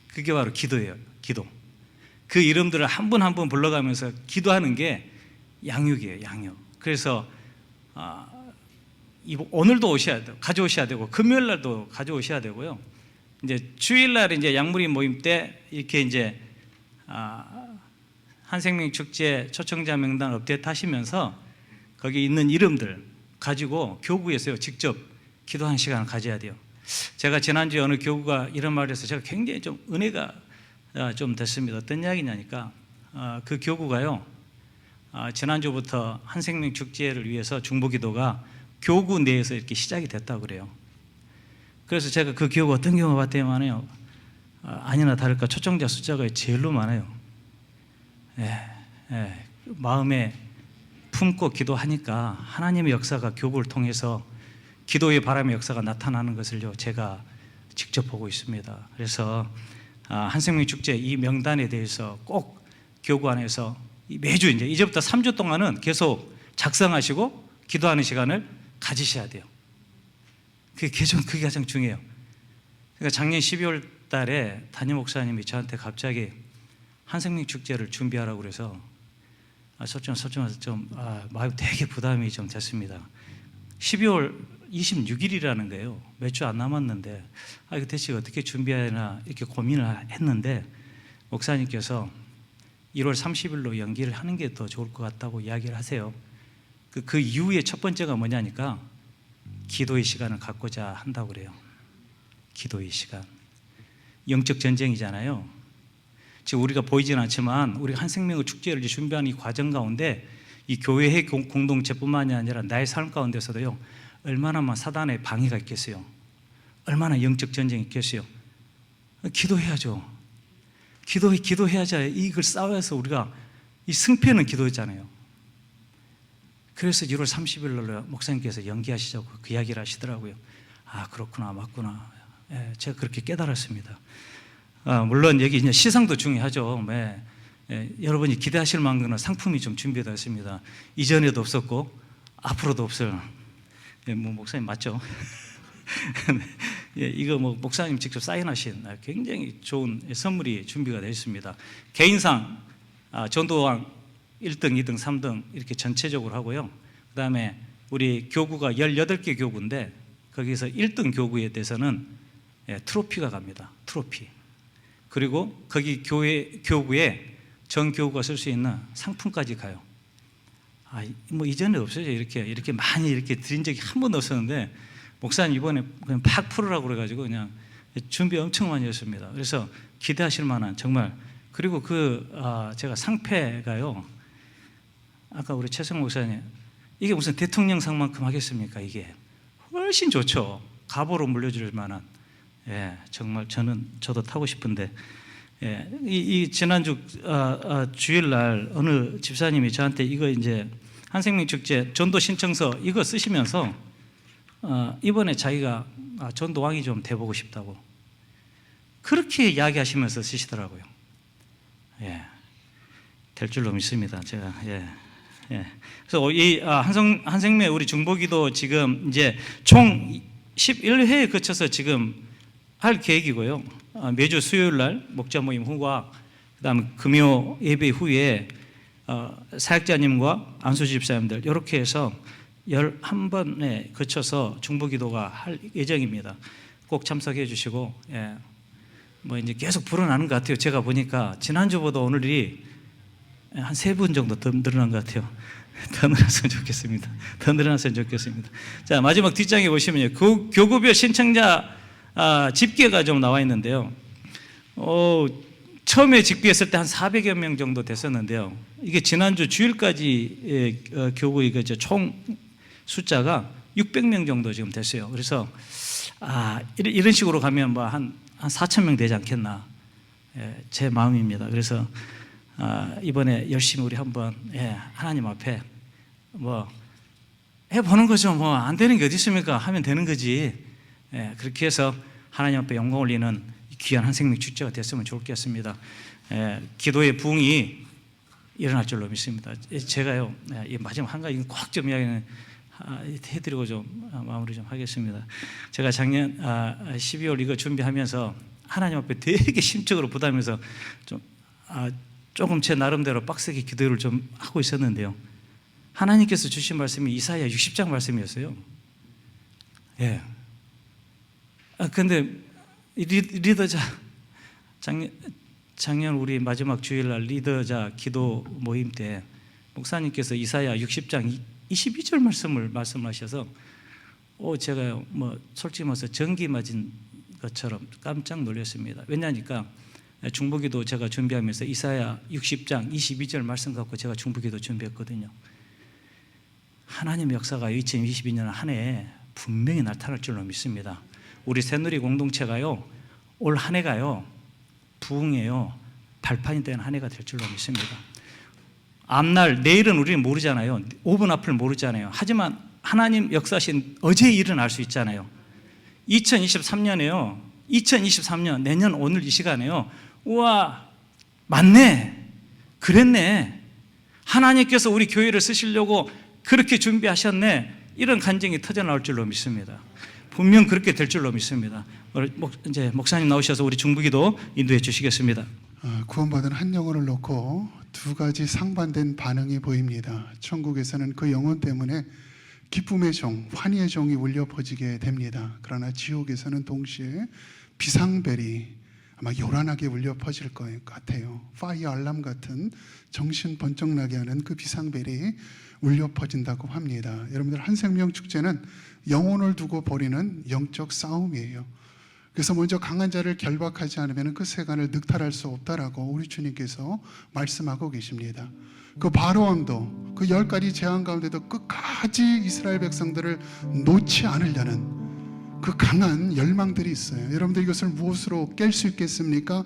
그게 바로 기도예요. 기도. 그 이름들을 한 분 한 분 불러가면서 기도하는 게 양육이에요. 양육. 그래서 오늘도 오셔야 돼요. 가져오셔야 되고 금요일 날도 가져오셔야 되고요. 이제 주일날 이제 양무리 모임 때 이렇게 이제 한생명 축제 초청자 명단 업데이트 하시면서 거기 있는 이름들 가지고 교구에서요 직접 기도하는 시간을 가져야 돼요. 제가 지난주에 어느 교구가 이런 말을 해서 제가 굉장히 좀 은혜가 좀 됐습니다. 어떤 이야기냐니까 그 교구가요 지난주부터 한생명 축제를 위해서 중보기도가 교구 내에서 이렇게 시작이 됐다고 그래요. 그래서 제가 그 교구 어떤 경우가 봤더니만요 아니나 다를까 초청자 숫자가 제일로 많아요. 마음에 품고 기도하니까 하나님의 역사가 교구를 통해서 기도의 바람의 역사가 나타나는 것을요 제가 직접 보고 있습니다. 그래서 한생명 축제 이 명단에 대해서 꼭 교구 안에서 매주 이제부터 3주 동안은 계속 작성하시고 기도하는 시간을 가지셔야 돼요. 그게 가장 중요해요. 그러니까 작년 12월 달에 담임 목사님이 저한테 갑자기 한생명 축제를 준비하라고 그래서 솔직히 좀 마음 되게 부담이 좀 됐습니다. 12월 26일이라는 거예요. 몇 주 안 남았는데 이거 대체 어떻게 준비하나 이렇게 고민을 했는데 목사님께서 1월 30일로 연기를 하는 게 더 좋을 것 같다고 이야기를 하세요. 그 이후에 첫 번째가 뭐냐니까 기도의 시간을 갖고자 한다고 그래요. 기도의 시간. 영적 전쟁이잖아요. 지금 우리가 보이지는 않지만 우리 한생명의 축제를 준비하는 이 과정 가운데 이 교회의 공동체뿐만이 아니라 나의 삶 가운데서도요 얼마나 사단의 방해가 있겠어요. 얼마나 영적 전쟁이 있겠어요. 기도해야죠. 기도해야지 이걸 싸워서 우리가 이 승패는 기도잖아요. 그래서 1월 30일 날 목사님께서 연기하시자고 그 이야기를 하시더라고요. 그렇구나, 맞구나. 제가 그렇게 깨달았습니다. 물론 여기 이제 시상도 중요하죠. 여러분이 기대하실 만큼의 상품이 좀 준비되어 있습니다. 이전에도 없었고 앞으로도 없어요. 목사님 맞죠? 이거 목사님 직접 사인하신 굉장히 좋은 선물이 준비가 되어 있습니다. 개인상 전도왕 1등, 2등, 3등 이렇게 전체적으로 하고요. 그다음에 우리 교구가 18개 교구인데 거기서 1등 교구에 대해서는 트로피가 갑니다. 트로피. 그리고 거기 교구에 전 교구가 쓸 수 있는 상품까지 가요. 뭐 이전에 없어요. 이렇게 많이 이렇게 드린 적이 한 번도 없었는데 목사님 이번에 그냥 팍 풀으라고 그래가지고 그냥 준비 엄청 많이 했습니다. 그래서 기대하실 만한 정말. 그리고 제가 상패가요. 아까 우리 최성 목사님 이게 무슨 대통령 상만큼 하겠습니까? 이게 훨씬 좋죠. 갑오로 물려줄 만한. 정말 저도 타고 싶은데. 이 지난주 주일날 어느 집사님이 저한테 이거 이제 한생명 축제 전도 신청서 이거 쓰시면서 이번에 자기가 전도왕이 좀 돼보고 싶다고 그렇게 이야기하시면서 쓰시더라고요. 될 줄로 믿습니다. 제가 그래서 이 한생명 우리 중보기도 지금 이제 총 11회에 거쳐서 지금 할 계획이고요. 매주 수요일 날 목자 모임 후와 그다음 금요 예배 후에 사역자님과 안수 집사님들 이렇게 해서 11번에 거쳐서 중보기도가 할 예정입니다. 꼭 참석해 주시고 뭐 이제 계속 불어나는 것 같아요. 제가 보니까 지난주보다 오늘이 한 3분 정도 더 늘어난 것 같아요. 더 늘었으면 좋겠습니다. 더 늘어났으면 좋겠습니다. 자, 마지막 뒷장에 보시면요. 교구별 신청자 집계가 좀 나와 있는데요. 처음에 집계했을 때 한 400여 명 정도 됐었는데요. 이게 지난주 주일까지 교구 총 숫자가 600명 정도 지금 됐어요. 그래서 이런 식으로 가면 뭐 한 4,000명 되지 않겠나 제 마음입니다. 그래서 이번에 열심히 우리 한번 하나님 앞에 뭐 해보는 거죠. 뭐 안 되는 게 어디 있습니까? 하면 되는 거지. 그렇게 해서 하나님 앞에 영광 올리는 귀한 한생명 축제가 됐으면 좋겠습니다. 기도의 부흥이 일어날 줄로 믿습니다. 제가요 마지막 한 가지 꼭 좀 이야기는 해드리고 좀 마무리 좀 하겠습니다. 제가 작년 12월 이거 준비하면서 하나님 앞에 되게 심적으로 부담해서 조금 제 나름대로 빡세게 기도를 좀 하고 있었는데요. 하나님께서 주신 말씀이 이사야 60장 말씀이었어요. 근데 리더자 작년 우리 마지막 주일날 리더자 기도 모임 때 목사님께서 이사야 60장 22절 말씀을 말씀하셔서 제가 뭐 솔직히 말해서 전기 맞은 것처럼 깜짝 놀랐습니다. 왜냐니까 중보기도 제가 준비하면서 이사야 60장 22절 말씀 갖고 제가 중보기도 준비했거든요. 하나님의 역사가 2022년 한 해에 분명히 나타날 줄로 믿습니다. 우리 새누리 공동체가요 올 한 해가요 부흥해요 발판이 된 한 해가 될 줄로 믿습니다. 앞날 내일은 우리는 모르잖아요. 5분 앞을 모르잖아요. 하지만 하나님 역사하신 어제의 일은 알 수 있잖아요. 2023년에요 2023년 내년 오늘 이 시간에요 우와 맞네 그랬네 하나님께서 우리 교회를 쓰시려고 그렇게 준비하셨네 이런 간증이 터져나올 줄로 믿습니다. 분명 그렇게 될 줄로 믿습니다. 이제 목사님 나오셔서 우리 중보기도 인도해 주시겠습니다. 구원받은 한 영혼을 놓고 두 가지 상반된 반응이 보입니다. 천국에서는 그 영혼 때문에 기쁨의 종, 환희의 종이 울려 퍼지게 됩니다. 그러나 지옥에서는 동시에 비상벨이 아마 요란하게 울려 퍼질 것 같아요. 파이어 알람 같은 정신 번쩍 나게 하는 그 비상벨이 울려 퍼진다고 합니다. 여러분들 한생명 축제는 영혼을 두고 벌이는 영적 싸움이에요. 그래서 먼저 강한 자를 결박하지 않으면 그 세간을 늑탈할 수 없다라고 우리 주님께서 말씀하고 계십니다. 그 바로왕도 그 10가지 재앙 가운데도 끝까지 이스라엘 백성들을 놓지 않으려는 그 강한 열망들이 있어요. 여러분들 이것을 무엇으로 깰 수 있겠습니까?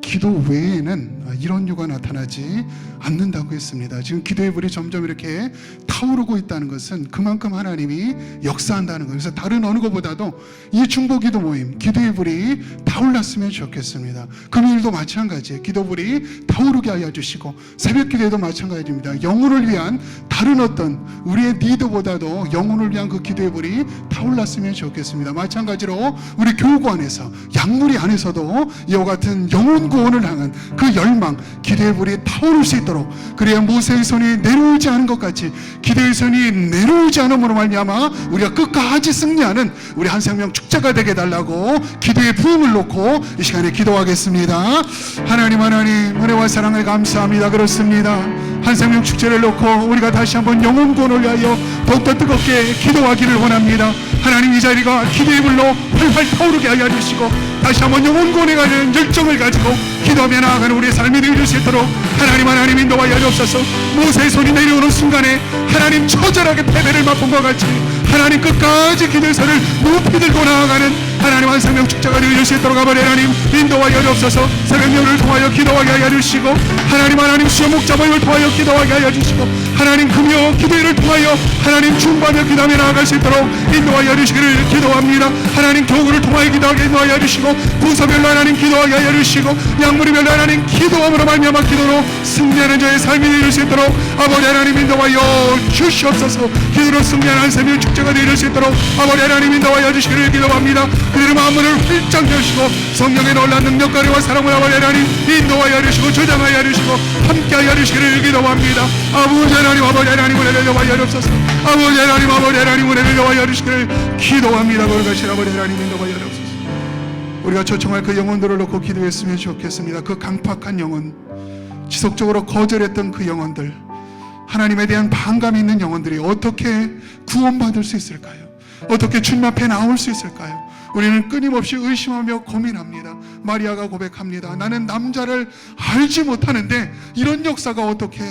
기도 외에는 이런 유가 나타나지 않는다고 했습니다. 지금 기도의 불이 점점 이렇게 타오르고 있다는 것은 그만큼 하나님이 역사한다는 거예요. 그래서 다른 어느 것보다도 이 중보기도 모임 기도의 불이 타올랐으면 좋겠습니다. 금요일도 마찬가지예요. 기도불이 타오르게 하여 주시고 새벽 기도에도 마찬가지입니다. 영혼을 위한 다른 어떤 우리의 니드보다도 영혼을 위한 그 기도의 불이 타올랐으면 좋겠습니다. 마찬가지로 우리 교구 안에서 양무리 안에서도 이와 같은 영혼 구원을 향한 그 열망, 기도의 불이 타오를 수 있도록, 그래야 모세의 손이 내려오지 않은 것 같이 기도의 손이 내려오지 않음으로 말미암아 우리가 끝까지 승리하는 우리 한 생명 축제가 되게 해달라고 기도의 부흥을 놓고 이 시간에 기도하겠습니다. 하나님 은혜와 사랑을 감사합니다. 그렇습니다. 한 생명 축제를 놓고 우리가 다시 한번 영혼 구원을 위하여 더욱더 뜨겁게 기도하기를 원합니다. 하나님, 이 자리가 기도의 불로 활활 타오르게 하여 주시고 다시 한번 영혼 구원에 가는 열정을 가지고 기도하며 나아가는 우리의 삶이 되어질 수 있도록 하나님 인도하여 주옵소서. 모세의 손이 내려오는 순간에 하나님 처절하게 패배를 맛본 것 같이 하나님 끝까지 기도의 손을 높이 들고 나아가는 하나님 한 생명 축제가 되어질 수 있도록 하나님 인도하여 주옵소서. 새벽녘을 통하여 기도하게 하여 주시고 하나님 수요 목자모임을 통하여 기도하게 하여 주시고 하나님 금요 기도회를 통하여 하나님 중보하며 기도하며 나아갈 수 있도록 인도하여 주시기를 기도합니다. 하나님 교구를 통하여 기도하게 인도하여 주시고 부서별로 하나님 기도하게 하여 주시고 양무리별로 하나님 기도함으로 말미암아 기도로 승리하는 저의 삶이 되어질 수 있도록 아버지 하나님 인도하여 주시옵소서. 기도로 승리하는 한 생명 축제가 되어질 수 있도록 아버지 하나님 인도하여 주시기를 기도합니다. 그들의 마음을 활짝 여시고 성령의 놀라운 능력가리와 사랑을 아버지 하나님 인도하여 주시고 조장하여 주시고 함께하여 주시기를 기도합니다. 아버지 하나님 은혜를 여호와여 주옵소서. 아버지 하나님 은혜를 여호와여 주시기를 기도합니다. 거룩하신 아버지 하나님 인도하여 주옵소서. 우리가 초청할 그 영혼들을 놓고 기도했으면 좋겠습니다. 그 강팍한 영혼, 지속적으로 거절했던 그 영혼들, 하나님에 대한 반감이 있는 영혼들이 어떻게 구원받을 수 있을까요? 어떻게 주님 앞에 나올 수 있을까요? 우리는 끊임없이 의심하며 고민합니다. 마리아가 고백합니다. 나는 남자를 알지 못하는데 이런 역사가 어떻게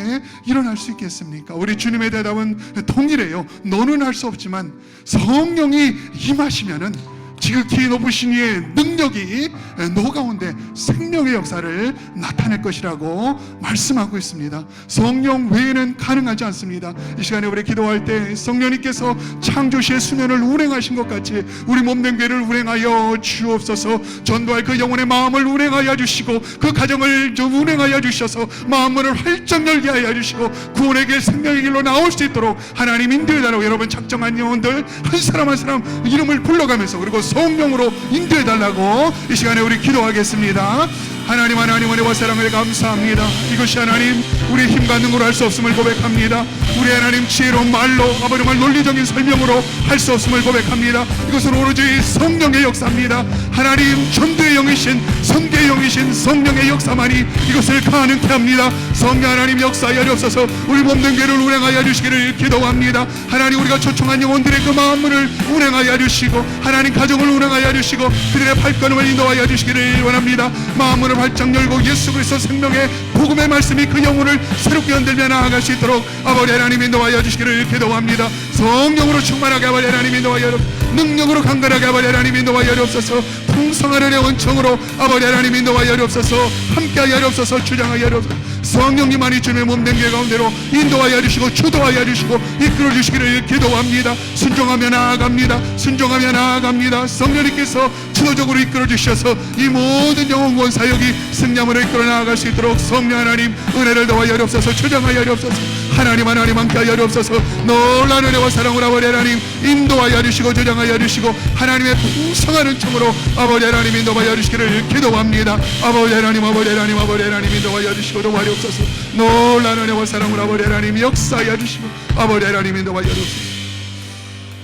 일어날 수 있겠습니까? 우리 주님의 대답은 동일해요. 너는 알 수 없지만 성령이 임하시면은 지극히 높으신 이의 능력이 너 가운데 생명의 역사를 나타낼 것이라고 말씀하고 있습니다. 성령 외에는 가능하지 않습니다. 이 시간에 우리 기도할 때 성령님께서 창조시의 수면을 운행하신 것 같이 우리 몸된 괴를 운행하여 주옵소서. 전도할 그 영혼의 마음을 운행하여 주시고 그 가정을 운행하여 주셔서 마음문을 활짝 열게 하여 주시고 구원의 길, 생명의 길로 나올 수 있도록 하나님 인도해달라고 여러분 작정한 영혼들 한 사람 한 사람 이름을 불러가면서 그리고 성령으로 인도해달라고 이 시간에 우리 기도하겠습니다. 하나님 은혜와 사랑을 감사합니다. 이것이 하나님 우리의 힘과 능으로 할 수 없음을 고백합니다. 우리 하나님 지혜로운 말로 아버지 말 논리적인 설명으로 할 수 없음을 고백합니다. 이것은 오로지 성령의 역사입니다. 하나님 전도의 영이신 선교의 영이신 성령의 역사만이 이것을 가능케 합니다. 성령 하나님 역사하여 주옵소서. 우리 몸된 괴를 운행하여 주시기를 기도합니다. 하나님 우리가 초청한 영혼들의 그 마음문을 운행하여 주시고 하나님 가정을 운행하여 주시고 그들의 발걸음을 인도하여 주시기를 원합니다. 마음문을 활짝 열고 예수 그리스도 생명의 복음의 말씀이 그 영혼을 새롭게 흔들며 나아갈 수 있도록 아버지 하나님 인도하여 주시기를 기도합니다. 성령으로 충만하게 아버지 하나님 인도하여 능력으로 강건하게 아버지 하나님 인도하여 주옵소서. 풍성한 은혜 원청으로 아버지 하나님 인도하여 주옵소서. 함께하여 주옵소서. 주장하여 주옵소서. 성령님만이 주님의 몸된 계 가운데로 인도하여 주시고 주도하여 주시고 이끌어 주시기를 기도합니다. 순종하며 나아갑니다. 순종하며 나아갑니다. 성령님께서 주도적으로 이끌어 주셔서 이 모든 영혼 구원 사역이 승리함으로 이끌어 나아갈 수 있도록 성령 하나님 은혜를 더하여 주옵소서. 주장하여 주옵소서. 하나님 함께하여 주옵소서. 놀라운 은혜와 사랑으로 아버지 하나님 인도하여 주시고 주장하여 주시고 하나님의 풍성한 은총으로 아버지 하나님 인도하여 주시기를 기도합니다. 아버지 하나님 인도하여 주시고 도와주옵소서. 놀라운 은혜와 사랑으로 아버지 하나님 역사하여 주시고 아버지 하나님 인도하여 주옵소서.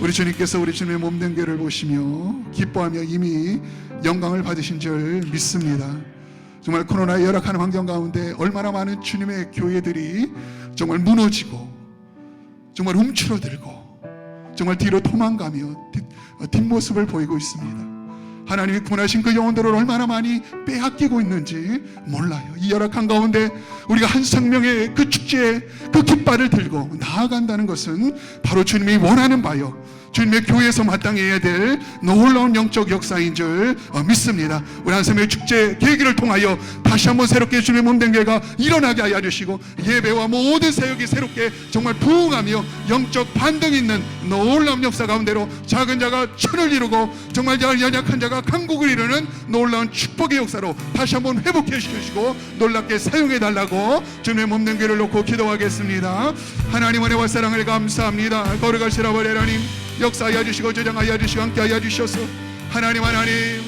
우리 주님께서 우리 주님의 몸된 괴를 보시며 기뻐하며 이미 영광을 받으신 줄 믿습니다. 정말 코로나의 열악한 환경 가운데 얼마나 많은 주님의 교회들이 정말 무너지고 정말 움츠러들고 정말 뒤로 도망가며 뒷모습을 보이고 있습니다. 하나님이 구원하신 그 영혼들을 얼마나 많이 빼앗기고 있는지 몰라요. 이 열악한 가운데 우리가 한 생명의 그 축제에 그 깃발을 들고 나아간다는 것은 바로 주님이 원하는 바요 주님의 교회에서 마땅해야 될 놀라운 영적 역사인 줄 믿습니다. 우리 한샘의 축제 계기를 통하여 다시 한번 새롭게 주님의 몸된 교회가 일어나게 하여 주시고 예배와 모든 사역이 새롭게 정말 부흥하며 영적 반등이 있는 놀라운 역사 가운데로 작은 자가 천을 이루고 정말 연약한 자가 강국을 이루는 놀라운 축복의 역사로 다시 한번 회복해 주시고 놀랍게 사용해 달라고 주님의 몸된 교회를 놓고 기도하겠습니다. 하나님 은혜와 사랑을 감사합니다. 거룩하신 아버지 하나님 역사하여 주시고 조장하여 주시고 함께하여 주셔서 하나님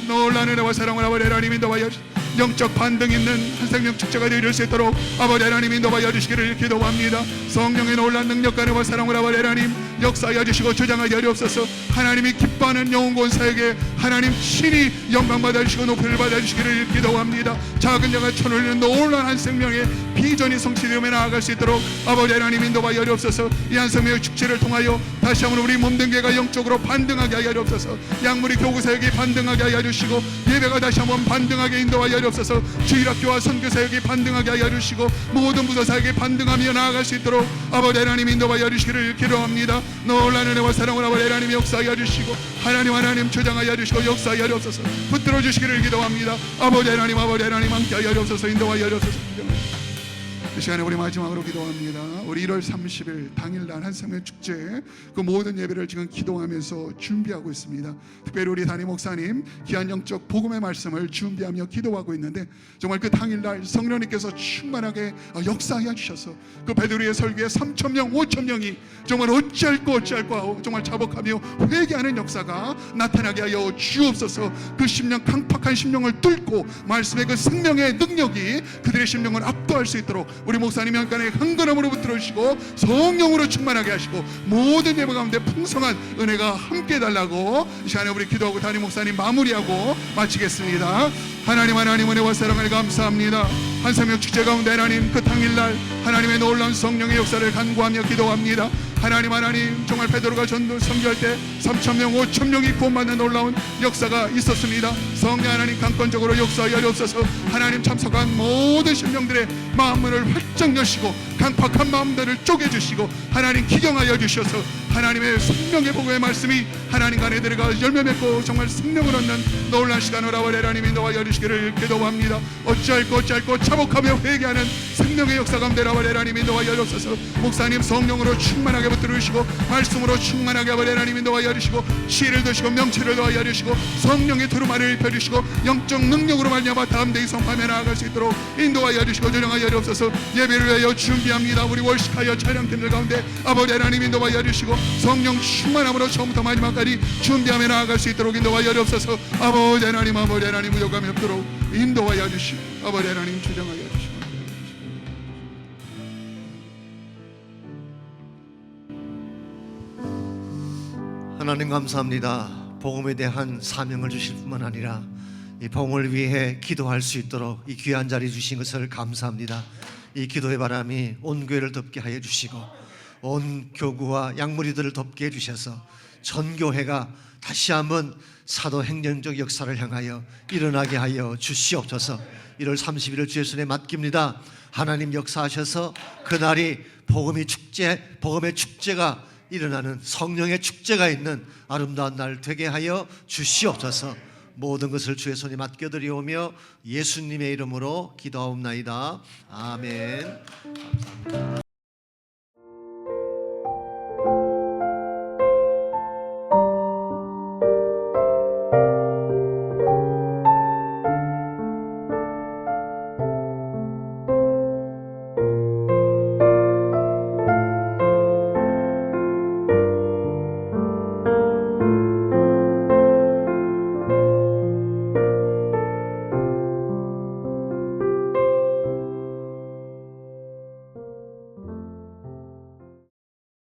놀라운 은혜와 사랑을 아버지 하나님 인도하여 영적 반등 있는 한 생명 축제가 되어질 수 있도록 아버지 하나님 인도하여 주시기를 기도합니다. 성령의 놀라운 능력과 은혜와 사랑을 아버지 하나님 역사하여 주시고 조장하여 주옵소서. 하나님이 기뻐하는 영혼권 사역에 하나님 친히 영광 받아주시고 높이를 받아주시기를 기도합니다. 작은 자가 천을 놀라운 한 생명의 비전이 성취되며 나아갈 수 있도록 아버지 하나님 인도하여 주옵소서. 이 한 생명의 축제를 통하여 다시 한번 우리 몸된 교회가 영적으로 반등하게 하여 주옵소서. 약물이 교구 사역이 반등하게 하여 주시고 예배가 다시 한번 반등하게 인도하여 주옵소서. 주일학교와 선교 사역이 반등하게 하여 주시고 모든 부서 사역이 반등하며 나아갈 수 있도록 아버지 하나님 인도하여 주시기를 기도합니다. 놀라운 은혜와 사랑을 아버지 하나님 역사하여 주시고 하나님 조장하여 주시고 역사하여 주옵소서. 붙들어 주시기를 기도합니다. 아버지 하나님 함께하여 주옵소서. 인도하여 주옵소서. 이 시간에 우리 마지막으로 기도합니다. 우리 1월 30일 당일날 한생명 축제 그 모든 예배를 지금 기도하면서 준비하고 있습니다. 특별히 우리 담임 목사님 귀한 영적 복음의 말씀을 준비하며 기도하고 있는데 정말 그 당일날 성령님께서 충만하게 역사하여 주셔서 그 베드로의 설교에 3,000명 5,000명이 정말 어찌할 거 하고 정말 자복하며 회개하는 역사가 나타나게 하여 주옵소서. 그 심령 강팍한 심령을 뚫고 말씀의 그 생명의 능력이 그들의 심령을 압도할 수 있도록 우리 목사님 한간에 한걸음으로 붙들어 주시고 성령으로 충만하게 하시고 모든 예배 가운데 풍성한 은혜가 함께 달라고 이 시간에 우리 기도하고 담임 목사님 마무리하고 마치겠습니다. 하나님 은혜와 사랑을 감사합니다. 한생명 축제 가운데 하나님 그 당일날 하나님의 놀라운 성령의 역사를 간구하며 기도합니다. 하나님 정말 베드로가 전도 선교할 때 3,000명 5,000명이 구원받는 놀라운 역사가 있었습니다. 성령 하나님 강권적으로 역사하여 주옵소서. 하나님 참석한 모든 심령들의 마음문을 활짝 여시고 강팍한 마음들을 쪼개주시고 하나님 기경하여 주셔서 하나님의 생명의 복음의 말씀이 하나님 간에 들어가 열매 맺고 정말 생명을 얻는 놀라운 시간을 아버지 하나님 인도하여 주시기를 기도합니다. 어찌할 거 차복하며 회개하는 생명의 역사 가운데 아버지 하나님 인도하여 주옵소서. 목사님 성령으로 충만하게 붙들어 주시고 말씀으로 충만하게 아버지 하나님 인도하여 주시고 지혜를 드시고 명체를 더하여 주시고 성령의 두루마리를 펴주시고 영적 능력으로 말미암아 다음 대의 성함에 나아갈 수 있도록 인도하여 주시고 조정하여 주옵소서. 예배를 위하여 준비합니다. 우리 월식하여 촬영팀들 가운데 아버지 하나님 인도하여 주시고 성령 충만함으로 처음부터 마지막까지 준비하며 나아갈 수 있도록 인도하여 주옵소서. 아버지 하나님 무역함이 없도록 인도하여 주시고 아버지 하나님 조정하여 주시고 하나님 감사합니다. 복음에 대한 사명을 주실 뿐만 아니라 이 복음을 위해 기도할 수 있도록 이 귀한 자리 주신 것을 감사합니다. 이 기도의 바람이 온 교회를 덮게 하여 주시고 온 교구와 약무리들을 덮게 해주셔서 전교회가 다시 한번 사도행전적 역사를 향하여 일어나게 하여 주시옵소서. 1월 31일 주의 손에 맡깁니다. 하나님 역사하셔서 그날이 복음의 축제가 일어나는 성령의 축제가 있는 아름다운 날 되게 하여 주시옵소서. 모든 것을 주의 손에 맡겨드리오며 예수님의 이름으로 기도하옵나이다. 아멘. 감사합니다.